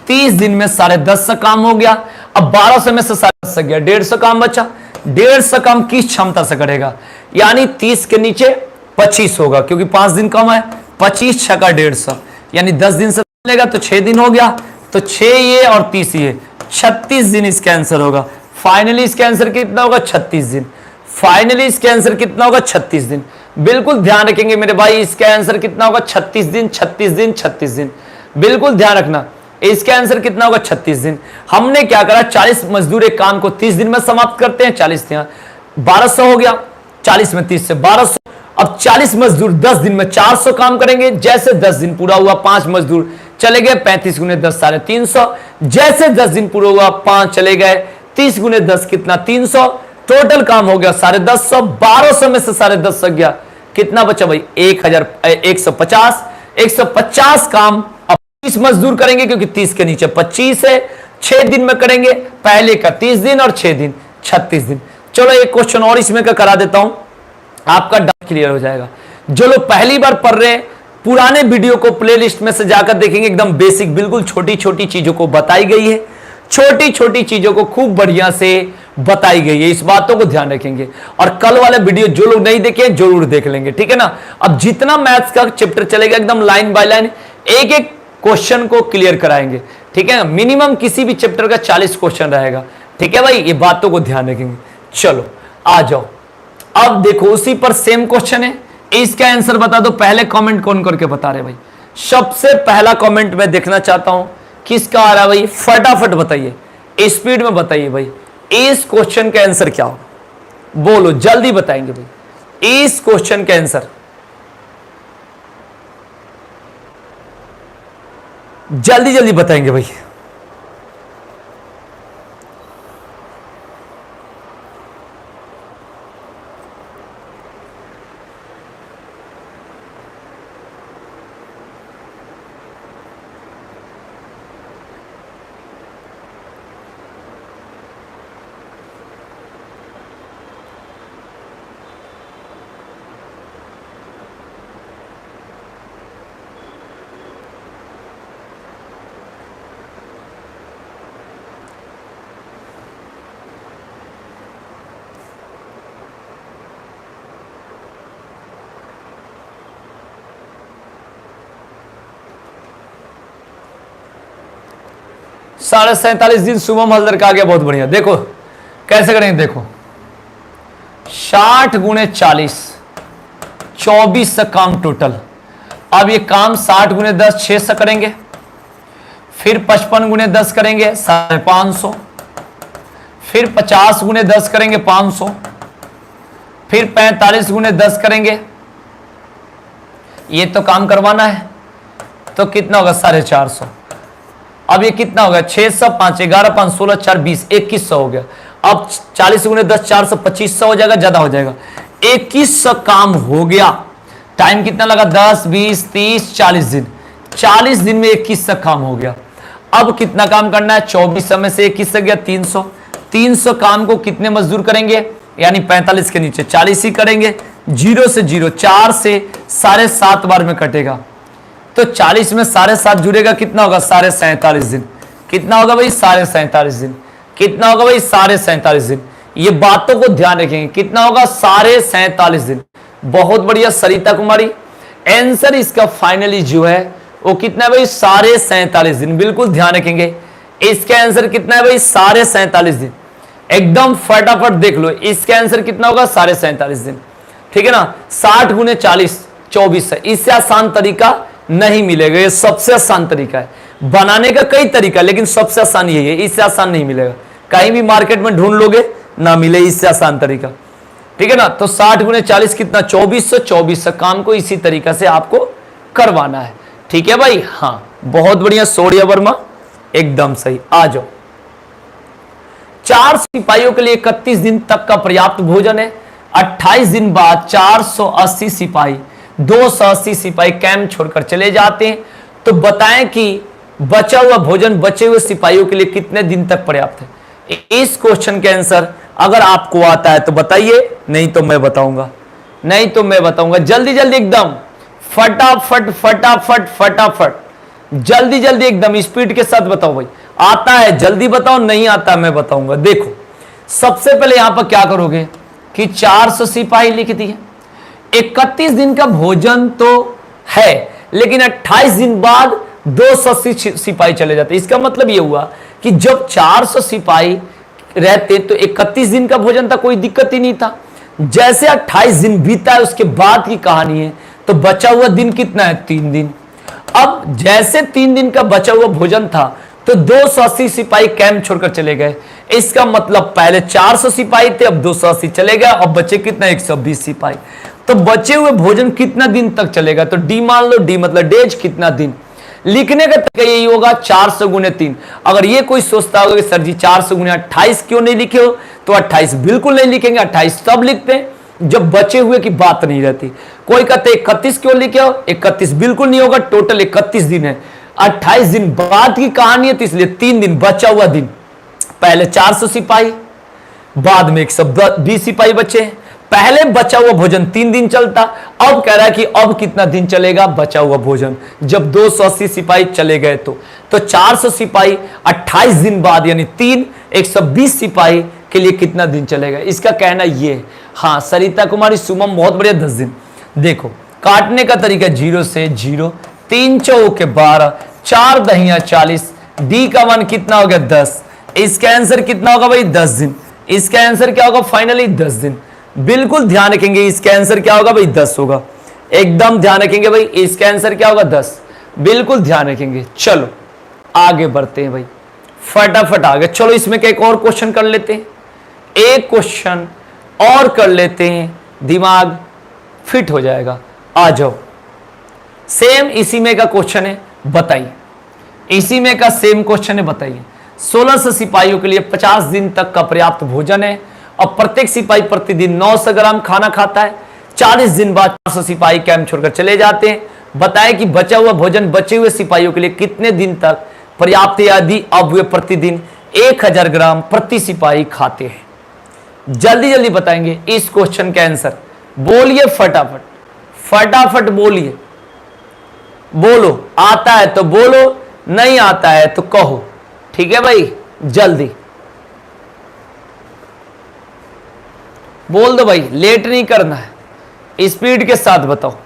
30 दिन में 10.5 से काम हो गया। अब 1200 में से 10.5 गया, 150 काम बचा। 150 काम किस क्षमता से करेगा, यानी 30 के नीचे 25 होगा, क्योंकि 5 दिन कम है। 25 छका 150, यानी 10 दिन से लेगा तो 6 दिन हो गया, तो 6 ये और 30 ये 36 दिन इसका आंसर होगा। फाइनली इसका आंसर कितना होगा, 36 दिन। फाइनली इसका आंसर कितना होगा, 36 दिन। बिल्कुल ध्यान रखेंगे मेरे भाई, इसका आंसर कितना होगा, 36 दिन, 36 दिन, 36 दिन। बिल्कुल ध्यान रखना, इसका आंसर कितना होगा, 36 दिन। हमने क्या करा, 40 मजदूर एक काम को 30 दिन में समाप्त करते हैं। 40 1200 हो गया, 40 में 30 से 1200। अब 40 मजदूर 10 दिन में 400 काम करेंगे। जैसे 10 दिन पूरा हुआ, 5 मजदूर चले गए, 35 गुने 10 350। जैसे 10 दिन पूरा हुआ, 5 चले गए, 30 गुने 10 कितना, 300। टोटल काम हो गया 150। 1200 में से 10.5 गया, कितना बचा भाई, 150। 150 काम अब 30 मजदूर करेंगे, क्योंकि 30 के नीचे 25 है। 6 दिन में करेंगे, पहले का 30 दिन और 6 दिन 36 दिन। चलो एक क्वेश्चन और इसमें का करा देता हूं, आपका डाउट क्लियर हो जाएगा। जो लोग पहली बार पढ़ रहे हैं, पुराने वीडियो को प्लेलिस्ट में से जाकर देखेंगे, एकदम बेसिक, बिल्कुल छोटी छोटी चीजों को बताई गई है। छोटी छोटी चीजों को खूब बढ़िया से बताई गई है, इस बातों को ध्यान रखेंगे। और कल वाला वीडियो जो लोग नहीं देखे जरूर देख लेंगे, ठीक है ना। अब जितना मैथ्स का चैप्टर चलेगा, एकदम लाइन बाय लाइन एक एक क्वेश्चन को क्लियर कराएंगे, ठीक है। मिनिमम किसी भी चैप्टर का 40 क्वेश्चन रहेगा, ठीक है भाई, ये बातों को ध्यान रखेंगे। चलो आ जाओ, अब देखो उसी पर सेम क्वेश्चन है, इसका आंसर बता दो। पहले कमेंट कौन करके बता रहे भाई, सबसे पहला कमेंट मैं देखना चाहता हूं किसका आ रहा है भाई, फटाफट बताइए, स्पीड में बताइए भाई, इस क्वेश्चन का आंसर क्या होगा, बोलो जल्दी बताएंगे भाई इस क्वेश्चन का आंसर, जल्दी जल्दी बताएंगे भाई। साढ़े 47 दिन शुभम हल्दर का आ गया, बहुत बढ़िया। देखो कैसे करेंगे, देखो 60 गुणे 40, 24 से काम टोटल। अब ये काम 60 गुणे 10 6 से करेंगे, फिर 55 गुणे 10 करेंगे 550, फिर 50 गुणे 10 करेंगे 500, फिर 45 गुणे 10 करेंगे, ये तो काम करवाना है, तो कितना होगा 450। अब ये कितना होगा 600, 5, 11, 5, 16, 4, 20, 2100 हो गया। अब 40 गुणे 10 400, 2500 हो जाएगा, ज्यादा हो जाएगा, 2100 काम हो गया। टाइम कितना लगा, 10, 20, 30, 40 दिन। 40 दिन में 2100 काम हो गया। अब कितना काम करना है, 2400 में से 2100 गया 300। 300 काम को कितने मजदूर करेंगे, यानी 45 के नीचे 40 ही करेंगे। 0 से 0, 4 से 7.5 बार में कटेगा, तो 40 में 7.5 जुड़ेगा, कितना होगा 47.5 दिन। कितना होगा भाई 47.5 दिन। कितना होगा भाई 47.5 दिन। ये बातों को ध्यान रखेंगे, कितना होगा 47.5 दिन। बहुत बढ़िया सरिता कुमारी, आंसर इसका फाइनली जो है वो कितना है भाई 47.5 दिन। बिल्कुल ध्यान रखेंगे, इसका आंसर कितना है भाई 47.5 दिन। एकदम फटाफट देख लो, इसका आंसर कितना होगा 47.5 दिन, ठीक है ना। 60 गुणे 40 24 है, इससे आसान तरीका नहीं मिलेगा, ये सबसे आसान तरीका है। बनाने का कई तरीका, लेकिन सबसे आसान यही है, इससे आसान नहीं मिलेगा। कहीं भी मार्केट में ढूंढ लोगे ना मिले इससे आसान तरीका, ठीक है ना। तो 60 गुणे 40 कितना 2400, 2400 काम को इसी तरीका से आपको करवाना है, ठीक है भाई। हाँ बहुत बढ़िया सोडिया वर्मा, एकदम सही। आ जाओ, 4 सिपाहियों के लिए 31 दिन तक का पर्याप्त भोजन है। 28 दिन बाद 480 सिपाही 280 सिपाही कैंप छोड़कर चले जाते हैं, तो बताएं कि बचा हुआ भोजन बचे हुए सिपाहियों के लिए कितने दिन तक पर्याप्त है। इस क्वेश्चन के आंसर अगर आपको आता है तो बताइए, नहीं तो मैं बताऊंगा, नहीं तो मैं बताऊंगा। जल्दी जल्दी एकदम, फटाफट फटाफट फटाफट, जल्दी जल्दी एकदम स्पीड के साथ बताओ भाई। आता है जल्दी बताओ, नहीं आता मैं बताऊंगा। देखो सबसे पहले यहां पर क्या करोगे कि 400 सिपाही लिख दिए। 31 दिन का भोजन तो है, लेकिन 28 दिन बाद 280 सिपाही चले जाते। इसका मतलब यह हुआ कि जब 400 सिपाही रहते तो 31 दिन का भोजन था, कोई दिक्कत ही नहीं था। जैसे 28 दिन बीता है उसके बाद की कहानी है, तो बचा हुआ दिन कितना है? 3 दिन। अब जैसे 3 दिन का बचा हुआ भोजन था तो 280 सिपाही कैंप छोड़कर चले गए। इसका मतलब पहले 400 सिपाही थे, अब 280 चले गए, अब बचे कितना? 120 सिपाही। तो बचे हुए भोजन कितना दिन तक चलेगा? तो डी मान लो, डी मतलब डेज, कितना दिन। लिखने का तरीका यही होगा 400 गुने 3। अगर ये कोई सोचता होगा कि सर जी 400 गुने 28 क्यों नहीं लिखे हो, तो 28 बिल्कुल नहीं लिखेंगे, 28 तब लिखते हैं जब बचे हुए की बात नहीं रहती। कोई कहते 31 क्यों लिखे हो, 31 बिल्कुल नहीं होगा, टोटल 31 दिन है, 28 दिन बाद की कहानी है, तो इसलिए 3 दिन बचा हुआ दिन। पहले 400 सिपाही, बाद में 120 सिपाही बचे। पहले बचा हुआ भोजन 3 दिन चलता, अब कह रहा है कि अब कितना दिन चलेगा बचा हुआ भोजन, जब 280 सिपाही चले गए तो 400 सिपाही 28 दिन बाद यानी 3 120 सिपाही के लिए कितना दिन चलेगा? इसका कहना ये है। हाँ सरिता कुमारी, सुमम बहुत बढ़िया, 10 दिन। देखो काटने का तरीका 0 से 0, 3 चौके 12, 4 दहिया 40, डी का मान कितना हो गया? 10। इसका आंसर कितना होगा भाई? 10 दिन। इसका आंसर क्या होगा? फाइनली 10 दिन। बिल्कुल ध्यान रखेंगे, इसका आंसर क्या होगा भाई? 10 होगा। एकदम ध्यान रखेंगे भाई, इसका आंसर क्या होगा? 10। बिल्कुल ध्यान रखेंगे। चलो आगे बढ़ते हैं भाई, फटाफट आगे चलो। इसमें क्या एक और क्वेश्चन कर लेते हैं, एक क्वेश्चन और कर लेते हैं, दिमाग फिट हो जाएगा। आ जाओ, सेम इसी में का क्वेश्चन है, बताइए। इसी में का सेम क्वेश्चन है, बताइए। 1600 सिपाहियों के लिए 50 दिन तक का पर्याप्त भोजन है और प्रत्येक सिपाही प्रतिदिन 900 ग्राम खाना खाता है। 40 दिन बाद 400 सिपाही कैंप छोड़कर चले जाते हैं। बताएं कि बचा हुआ भोजन बचे हुए सिपाहियों के लिए कितने दिन तक पर्याप्त है, यदि अब वे प्रतिदिन 1000 ग्राम प्रति सिपाही खाते हैं। जल्दी जल्दी बताएंगे इस क्वेश्चन का आंसर, बोलिए फटाफट फटाफट बोलिए, बोलो। आता है तो बोलो, नहीं आता है तो कहो, ठीक है भाई, जल्दी बोल दो भाई, लेट नहीं करना है, स्पीड के साथ बताओ।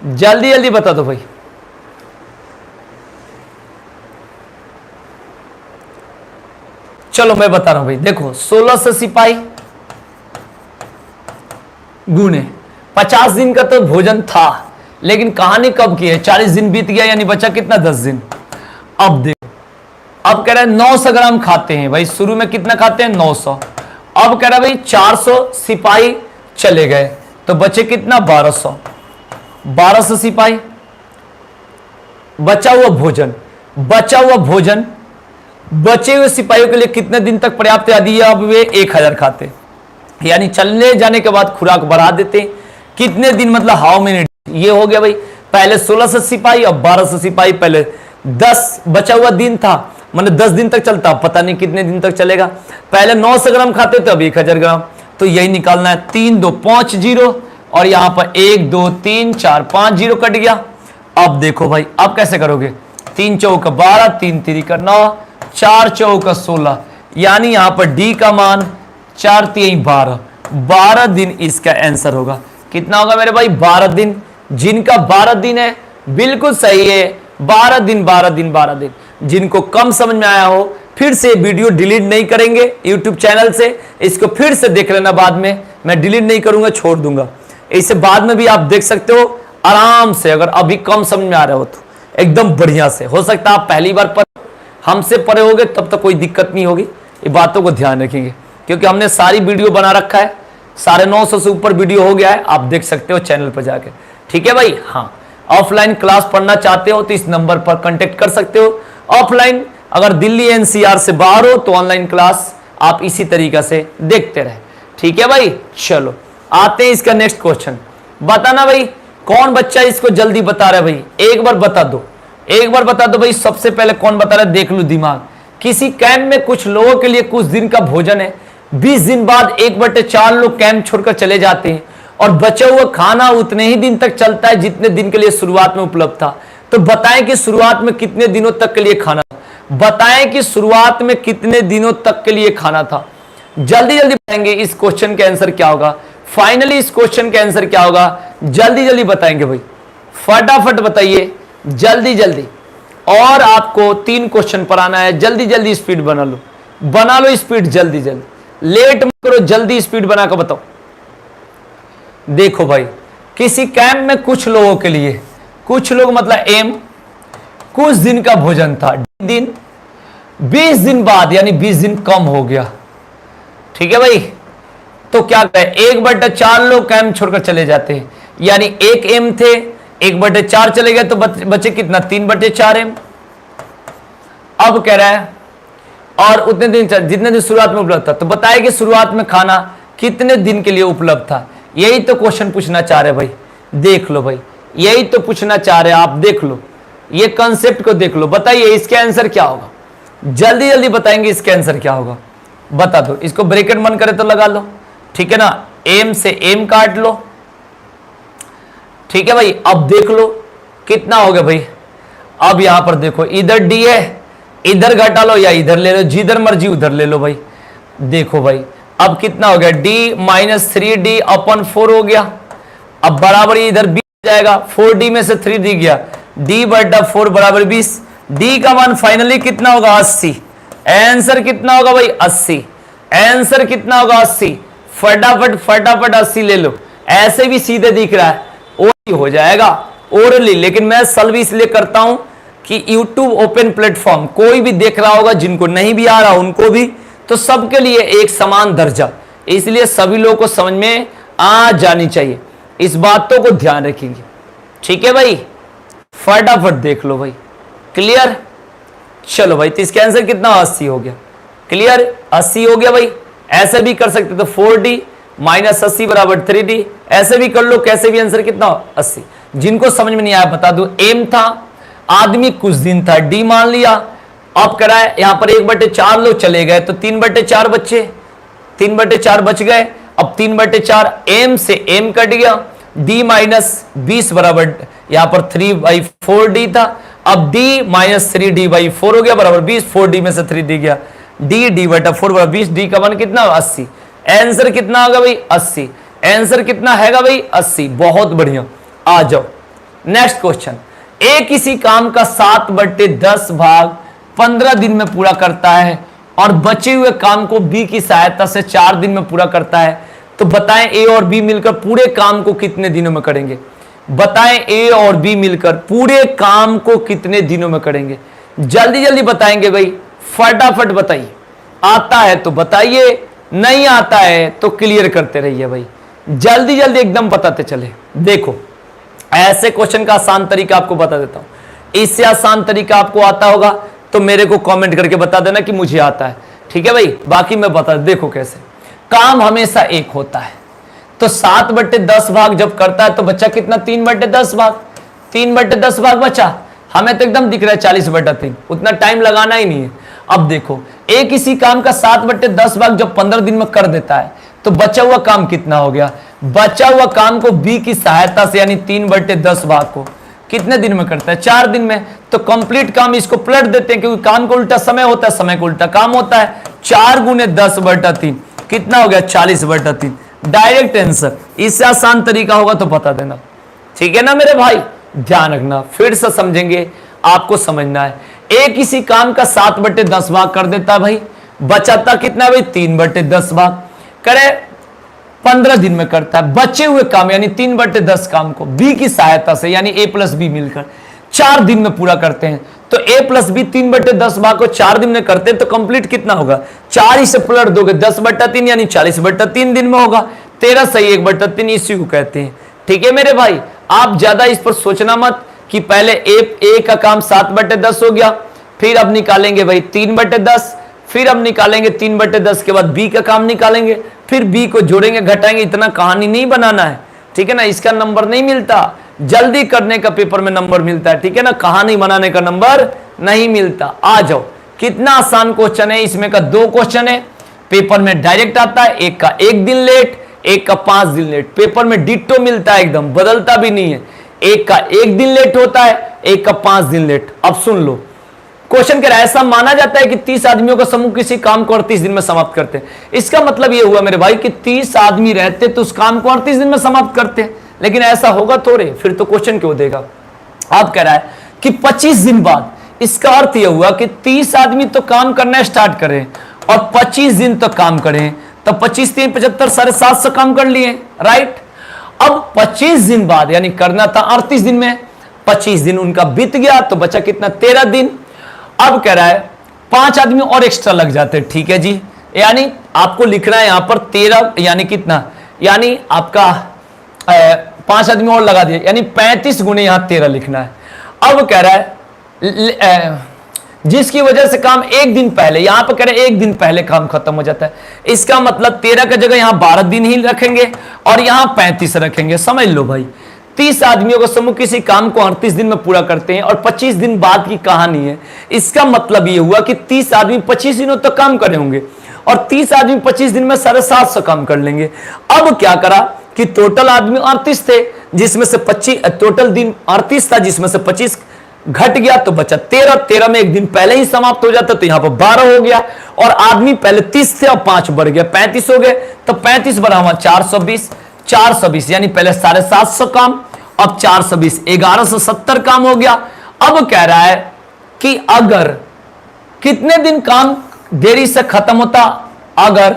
जल्दी जल्दी बता दो भाई। चलो मैं बता रहा हूं भाई, देखो 1600 सिपाही गुने 50 दिन का तो भोजन था, लेकिन कहानी कब की है? 40 दिन बीत गया, यानी बचा कितना? 10 दिन। अब देखो, अब कह रहा है 900 ग्राम खाते हैं भाई, शुरू में कितना खाते हैं? 900। अब कह रहा है भाई 400 सिपाही चले गए, तो बचे कितना? 1200। 1200 सिपाही, बचा हुआ भोजन, बचा हुआ भोजन बचे हुए सिपाहियों के लिए कितने दिन तक पर्याप्त है? यदि अब वे 1000 खाते, यानी चलने जाने के बाद खुराक बढ़ा देते, कितने दिन मतलब हाउ मेनी? ये हो गया भाई, पहले 1600 सिपाही, अब 1200 सिपाही। पहले 10 बचा हुआ दिन था, मतलब 10 दिन तक चलता, पता नहीं कितने दिन तक चलेगा। पहले 900 ग्राम खाते थे, अब 1000 ग्राम, तो यही निकालना है। 3 2 5 0, और यहां पर 1 2 3 4 5 0 कट गया। अब देखो भाई, अब कैसे करोगे? 3 चौका 12, 3 3 9, 4 चौका 16, यानी यहां पर डी का मान 4 3 12, 12 दिन इसका आंसर होगा। कितना होगा मेरे भाई? 12 दिन। जिनका 12 दिन है बिल्कुल सही है, 12 दिन 12 दिन 12 दिन। जिनको कम समझ में आया हो, फिर से वीडियो डिलीट नहीं करेंगे यूट्यूब चैनल से, इसको फिर से देख लेना, बाद में मैं डिलीट नहीं करूंगा, छोड़ दूंगा। इसे बाद में भी आप देख सकते हो आराम से, अगर अभी कम समझ में आ रहा हो तो एकदम बढ़िया से। हो सकता है आप पहली बार हमसे पढ़े होगे, तब तक कोई दिक्कत नहीं होगी। ये बातों को ध्यान रखेंगे, क्योंकि हमने सारी वीडियो बना रखा है, 950 से ऊपर वीडियो हो गया है, आप देख सकते हो चैनल पर जाके, ठीक है भाई। हाँ, ऑफलाइन क्लास पढ़ना चाहते हो तो इस नंबर पर कांटेक्ट कर सकते हो। ऑफलाइन अगर दिल्ली एनसीआर से बाहर हो तो ऑनलाइन क्लास आप इसी तरीका से देखते रहे, ठीक है भाई। चलो आते हैं इसका नेक्स्ट क्वेश्चन। बताना भाई कौन बच्चा इसको जल्दी बता रहा है भाई, एक बार बता दो, एक बार बता दो भाई, सबसे पहले कौन बता रहा है, देख लो दिमाग। किसी कैंप में कुछ लोगों के लिए कुछ दिन का भोजन है, 20 दिन बाद 1/4 लोग कैंप छोड़कर चले जाते हैं और बचा हुआ खाना उतने ही दिन तक चलता है जितने दिन के लिए शुरुआत में उपलब्ध था। तो बताएं कि शुरुआत में कितने दिनों तक के लिए खाना था, बताएं कि शुरुआत में कितने दिनों तक के लिए खाना था। जल्दी जल्दी बताएंगे इस क्वेश्चन का आंसर क्या होगा, फाइनली इस क्वेश्चन का आंसर क्या होगा, जल्दी जल्दी बताएंगे भाई, फटाफट बताइए जल्दी जल्दी। और आपको 3 क्वेश्चन पर आना है, जल्दी जल्दी स्पीड बना लो स्पीड, जल्दी जल्दी, लेट मत करो, जल्दी स्पीड बनाकर बताओ। देखो भाई, किसी कैंप में कुछ लोगों के लिए, कुछ लोग मतलब एम, कुछ दिन का भोजन था, दिन 20 दिन बाद यानी 20 दिन कम हो गया, ठीक है भाई। तो क्या करें, 1/4 लोग कैंप छोड़कर चले जाते हैं, यानी 1 एम थे, 1/4 चले गए तो बचे कितना, 3/4 एम। अब कह रहा है और उतने दिन जितने दिन शुरुआत में उपलब्ध था, तो बताया कि शुरुआत में खाना कितने दिन के लिए उपलब्ध था। यही तो क्वेश्चन पूछना चाह रहे भाई, देख लो भाई, यही तो पूछना चाह रहे आप, देख लो ये कंसेप्ट को देख लो। बताइए इसके आंसर क्या होगा, जल्दी जल्दी बताएंगे इसके आंसर क्या होगा, बता दो। इसको ब्रैकेट मन करे तो लगा लो, ठीक है ना, एम से एम काट लो, ठीक है भाई। अब देख लो कितना हो गया भाई, अब यहां पर देखो इधर डी है, इधर घटा लो या इधर ले लो, जिधर मर्जी उधर ले लो भाई। देखो भाई अब कितना हो गया, d - 3d अपन 4 हो गया। अब बराबर इधर b जाएगा, 4d में से 3d गया, d/4 बराबर 20। d का मान फाइनली कितना होगा, 80। आंसर कितना होगा भाई, 80। आंसर कितना होगा, 80। फटाफट फटाफट 80 ले लो, ऐसे भी सीधे दिख रहा है, ओरली हो जाएगा, ओरली। लेकिन मैं सॉल्व इसलिए करता हूं कि YouTube ओपन प्लेटफॉर्म, कोई भी देख रहा होगा, जिनको नहीं भी आ रहा उनको भी, तो सबके लिए एक समान दर्जा, इसलिए सभी लोगों को समझ में आ जानी चाहिए, इस बातों को ध्यान रखेंगे, ठीक है भाई। फटाफट देख लो भाई, क्लियर। चलो भाई, तो इसका आंसर कितना, 80 हो गया, क्लियर, 80 हो गया भाई। ऐसे भी कर सकते तो 4d - 80 बराबर 3d, ऐसे भी कर लो, कैसे भी आंसर कितना, 80। जिनको समझ में नहीं आया बता दो, एम था, आदमी कुछ दिन था, डी मान लिया। अब कराए यहां पर 1/4 लोग चले गए तो 3/4 बच्चे, 3/4 बच गए। अब 3/4 एम से एम कट गया, d - 20 बराबर यहां पर 3/4d था। अब d - 3d/4 हो गया बराबर 20, 4d में से 3d गया, d/4 बराबर 20, d का मान कितना, 80। आंसर कितना होगा भाई, 80। आंसर कितना हैगा भाई, 80। बहुत बढ़िया, आ जाओ नेक्स्ट क्वेश्चन। ए किसी काम का 7/10 भाग 15 दिन में पूरा करता है और बचे हुए काम को बी की सहायता से 4 दिन में पूरा करता है, तो बताएं ए और बी मिलकर पूरे काम को कितने दिनों में करेंगे। बताएं ए और बी मिलकर पूरे काम को कितने दिनों में करेंगे, जल्दी जल्दी बताएंगे भाई, फटाफट बताइए। आता है तो बताइए, नहीं आता है तो क्लियर करते रहिए भाई, जल्दी जल्दी एकदम बताते चले। देखो ऐसे क्वेश्चन का आसान तरीका आपको बता देता हूं, इससे आसान तरीका आपको आता होगा तो मेरे को कमेंट करके बता देना कि मुझे आता है, ठीक है भाई। बाकी मैं बता, देखो कैसे काम हमेशा एक होता है, तो 7/10 भाग जब करता है तो बच्चा कितना, 3/10 भाग, 3/10 भाग बचा। हमें तो एकदम दिख रहा है 40/3, उतना टाइम लगाना ही नहीं है। अब देखो ए किसी काम का 7/10 भाग जब 15 दिन में कर देता है तो बचा हुआ काम कितना हो गया, बचा हुआ काम को बी की सहायता से यानी 3/10 भाग को कितने दिन में करता है, 4 दिन में। तो कंप्लीट काम इसको पलट देते हैं क्योंकि काम को उल्टा समय होता है, समय को उल्टा काम होता है। 4 × 10/3 कितना हो गया, 40/3। डायरेक्ट आंसर, इससे आसान तरीका होगा तो बता देना, ठीक है ना मेरे भाई। ध्यान रखना, फिर से समझेंगे, आपको समझना है। ए किसी काम का 7/10 भाग कर देता है भाई, बचाता कितना भाई, 3/10 भाग। करे 15 दिन में करता है, बचे हुए काम यानी 3/10 काम को बी की सहायता से यानी ए प्लस बी मिलकर 4 दिन में पूरा करते हैं। तो ए प्लस बी 3/10 भाग को 4 दिन में करते हैं तो कंप्लीट कितना होगा, 4 से पलट दोगे 10/3 यानी 40/3 दिन में होगा। 13 सही 1/3 इसी को कहते हैं, ठीक है मेरे भाई। आप ज्यादा इस पर सोचना मत कि पहले ए का काम 7/10 हो गया, फिर अब निकालेंगे भाई 3/10, फिर अब निकालेंगे 3/10 के बाद बी का काम निकालेंगे, फिर बी को जोड़ेंगे घटाएंगे। इतना कहानी नहीं बनाना है, ठीक है ना, इसका नंबर नहीं मिलता। जल्दी करने का पेपर में नंबर मिलता है, ठीक है ना, कहानी बनाने का नंबर नहीं मिलता। आ जाओ, कितना आसान क्वेश्चन है, इसमें का 2 क्वेश्चन है, पेपर में डायरेक्ट आता है, एक का 1 दिन लेट, एक का 5 दिन लेट, पेपर में डिट्टो मिलता है, एकदम बदलता भी नहीं है, एक का 1 दिन लेट होता है, एक का 5 दिन लेट। अब सुन लो, क्वेश्चन कह रहा है ऐसा माना जाता है कि 30 आदमियों का समूह किसी काम को 38 दिन में समाप्त करते हैं। इसका मतलब यह हुआ मेरे भाई कि 30 आदमी रहते तो उस काम को 38 दिन में समाप्त करते हैं, लेकिन ऐसा होगा थोड़े, फिर तो क्वेश्चन क्यों देगा। आप कह रहा है कि 25 दिन बाद, इसका अर्थ यह हुआ कि 30 आदमी तो काम करना स्टार्ट करें और 25 दिन तक काम करें, तो 25 3 75 750 काम कर लिए, राइट। अब 25 दिन बाद, यानी करना था 38 दिन में, 25 दिन उनका बीत गया तो बचा कितना, 13 दिन। अब कह रहा है 5 आदमी और एक्स्ट्रा लग जाते हैं, ठीक है जी, यानी आपको लिखना है यहां पर 13, यानी कितना, यानी आपका 5 आदमी और लगा दिए, यानी 35 गुने यहां 13 लिखना है। अब कह रहा है जिसकी वजह से काम 1 दिन पहले, यहां पर कह रहे हैं 1 दिन पहले काम खत्म हो जाता है, इसका मतलब 13 का जगह यहां 12 दिन ही रखेंगे और यहां 35 रखेंगे। समझ लो भाई, 30 आदमियों का समूह किसी काम को 38 दिन में पूरा करते हैं और 25 दिन बाद की कहानी है। इसका मतलब यह हुआ कि 30 आदमी 25 दिनों तक काम करे होंगे और 30 आदमी 25 दिन में 750 काम कर लेंगे। अब क्या करा कि टोटल आदमी 38 थे, जिसमें से 25, टोटल दिन 38 था, जिसमें से 25 घट गया तो बचा 13, 13 में 1 दिन पहले ही समाप्त हो जाता तो यहां पर 12 हो गया, और आदमी पहले 30 थे और 5 बढ़ गया 35 हो गए, तो 35 बढ़ा हुआ 420, 420 यानी पहले 750 काम, अब 420 1170 काम हो गया। अब कह रहा है कि अगर कितने दिन काम देरी से खत्म होता, अगर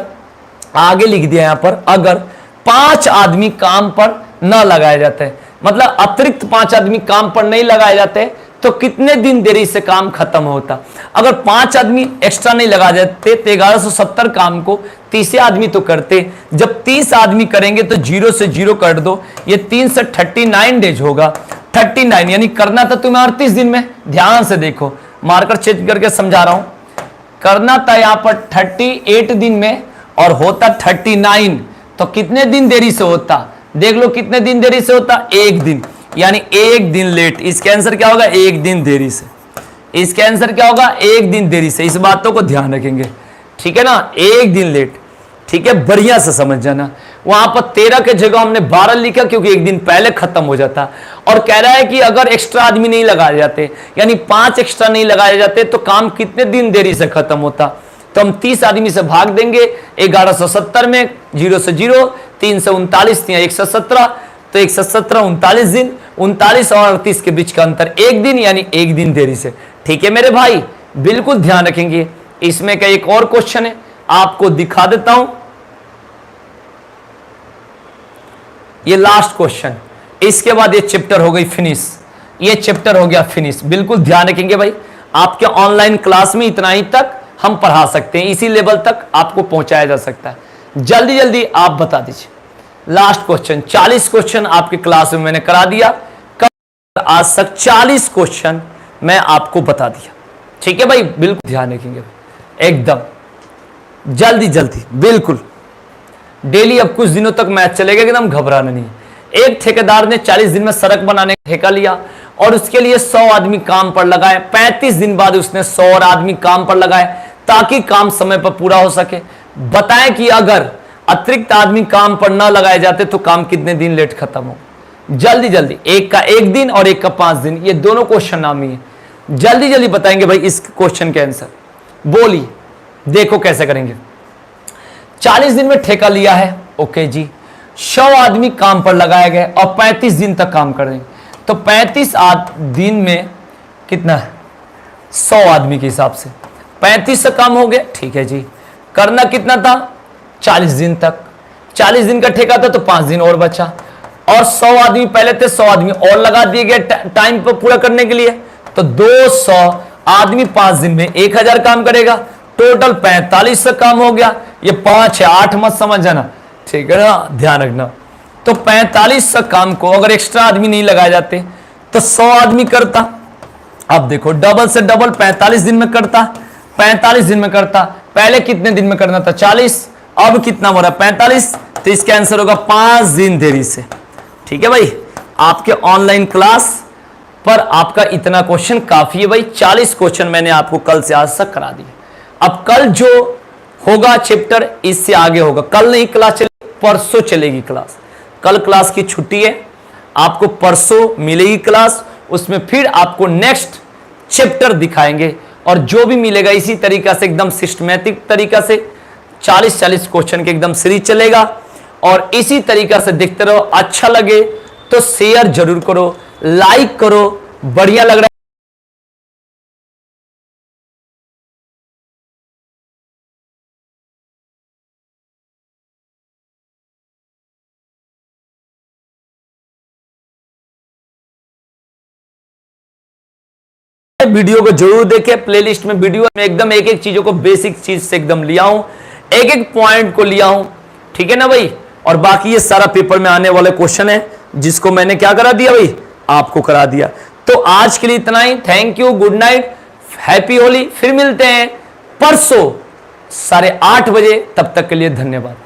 आगे लिख दिया यहां पर, अगर 5 आदमी काम पर न लगाए जाते, मतलब अतिरिक्त 5 आदमी काम पर नहीं लगाए जाते तो कितने दिन देरी से काम खत्म होता। अगर 5 आदमी एक्स्ट्रा नहीं लगा जाते तो 1170 काम को 30 आदमी तो करते, जब 30 आदमी करेंगे तो 0 से 0 कर दो, ये 3 से 39 डेज होगा, 39 यानी करना था तुम्हें 38 दिन में। ध्यान से देखो, मार्कर चेंज करके समझा रहा हूं, करना था यहां पर 38 दिन में और होता 39, तो कितने दिन देरी से होता, देख लो कितने दिन देरी से होता, 1 दिन, यानी 1 दिन लेट। इसका आंसर क्या होगा, 1 दिन देरी से। इसका आंसर क्या होगा, 1 दिन देरी से। इस बातों को ध्यान रखेंगे, ठीक है ना, 1 दिन लेट, ठीक है, बढ़िया से समझ जाना। वहां पर 13 के जगह हमने 12 लिखा क्योंकि 1 दिन पहले खत्म हो जाता, और कह रहा है कि अगर एक्स्ट्रा आदमी नहीं लगाए जाते, यानी 5 एक्स्ट्रा नहीं लगाए जाते तो काम कितने दिन देरी से खत्म होता। तो हम 30 आदमी से भाग देंगे 1170 में, 0 से 0, 3 से 39, 117, तो 117 39 दिन, 39 और 38 के बीच का अंतर 1 दिन, यानी 1 दिन देरी से। ठीक है मेरे भाई, बिल्कुल ध्यान रखेंगे। इसमें का एक और क्वेश्चन है, आपको दिखा देता हूं, ये लास्ट क्वेश्चन, इसके बाद ये चैप्टर हो गई फिनिश, ये चैप्टर हो गया फिनिश। बिल्कुल ध्यान रखेंगे भाई, आपके ऑनलाइन क्लास में इतना ही तक हम पढ़ा सकते हैं, इसी लेवल तक आपको पहुंचाया जा सकता है। जल्दी जल्दी आप बता दीजिए, लास्ट क्वेश्चन, 40 क्वेश्चन आपके क्लास में मैंने करा दिया, कल आज तक 40 क्वेश्चन मैं आपको बता दिया। ठीक है भाई, बिल्कुल ध्यान रखेंगे एकदम, जल्दी जल्दी, बिल्कुल डेली। अब कुछ दिनों तक मैच चलेगा, एकदम घबराना नहीं। एक ठेकेदार ने 40 दिन में सड़क बनाने का ठेका लिया और उसके लिए 100 आदमी काम पर लगाए। 35 दिन बाद उसने 100 और आदमी काम पर लगाए ताकि काम समय पर पूरा हो सके। बताएं कि अगर अतिरिक्त आदमी काम पर न लगाए जाते तो काम कितने दिन लेट खत्म हो। जल्दी जल्दी, एक का 1 दिन और एक का 5 दिन, ये दोनों क्वेश्चन नामी है। जल्दी जल्दी बताएंगे भाई इस क्वेश्चन के आंसर, बोलिए, देखो कैसे करेंगे। 40 दिन में ठेका लिया है, ओके जी, 100 आदमी काम पर लगाए गए और 35 दिन तक काम कर रहे हैं, तो 35 दिन में कितना है, 100 आदमी के हिसाब से 35 से काम हो गया। ठीक है जी, करना कितना था, 40 दिन तक, 40 दिन का ठेका था तो 5 दिन और बचा, और 100 आदमी पहले थे, 100 आदमी और लगा दिए गए टाइम पर पूरा करने के लिए, तो 200 आदमी 5 दिन में 1000 काम करेगा, टोटल 45 से काम हो गया। ये 5 है, 8 मत समझ जाना, ठीक है ना, ध्यान रखना। तो 45 से काम को अगर एक्स्ट्रा आदमी नहीं लगाए जाते तो 100 आदमी करता। अब देखो डबल से डबल 45 दिन में करता, 45 दिन में करता। पहले कितने दिन में करना था, 40, अब कितना हो रहा है 45, तो इसका आंसर होगा 5 दिन देरी से। ठीक है भाई, आपके ऑनलाइन क्लास पर आपका इतना क्वेश्चन काफी है भाई। 40 क्वेश्चन मैंने आपको कल से आज तक करा दिए। अब कल जो होगा चैप्टर इससे आगे होगा। कल नहीं क्लास चलेगी, परसों चलेगी क्लास। कल क्लास की छुट्टी है, आपको परसों मिलेगी क्लास। उसमें फिर आपको नेक्स्ट चैप्टर दिखाएंगे और जो भी मिलेगा इसी तरीका से एकदम सिस्टमैटिक तरीका से 40-40 क्वेश्चन के एकदम सीरीज चलेगा। और इसी तरीका से देखते रहो। अच्छा लगे तो शेयर जरूर करो, लाइक करो। बढ़िया लग रहा है वीडियो को जरूर देखें। प्लेलिस्ट में वीडियो में एकदम एक एक चीजों को बेसिक चीज से एकदम लिया हूं, एक एक पॉइंट को लिया हूं, ठीक है ना भाई। और बाकी ये सारा पेपर में आने वाले क्वेश्चन है जिसको मैंने क्या करा दिया भाई, आपको करा दिया। तो आज के लिए इतना ही। Thank you, good night, happy Holi. फिर मिलते हैं परसों 8:30 बजे। तब तक के लिए धन्यवाद।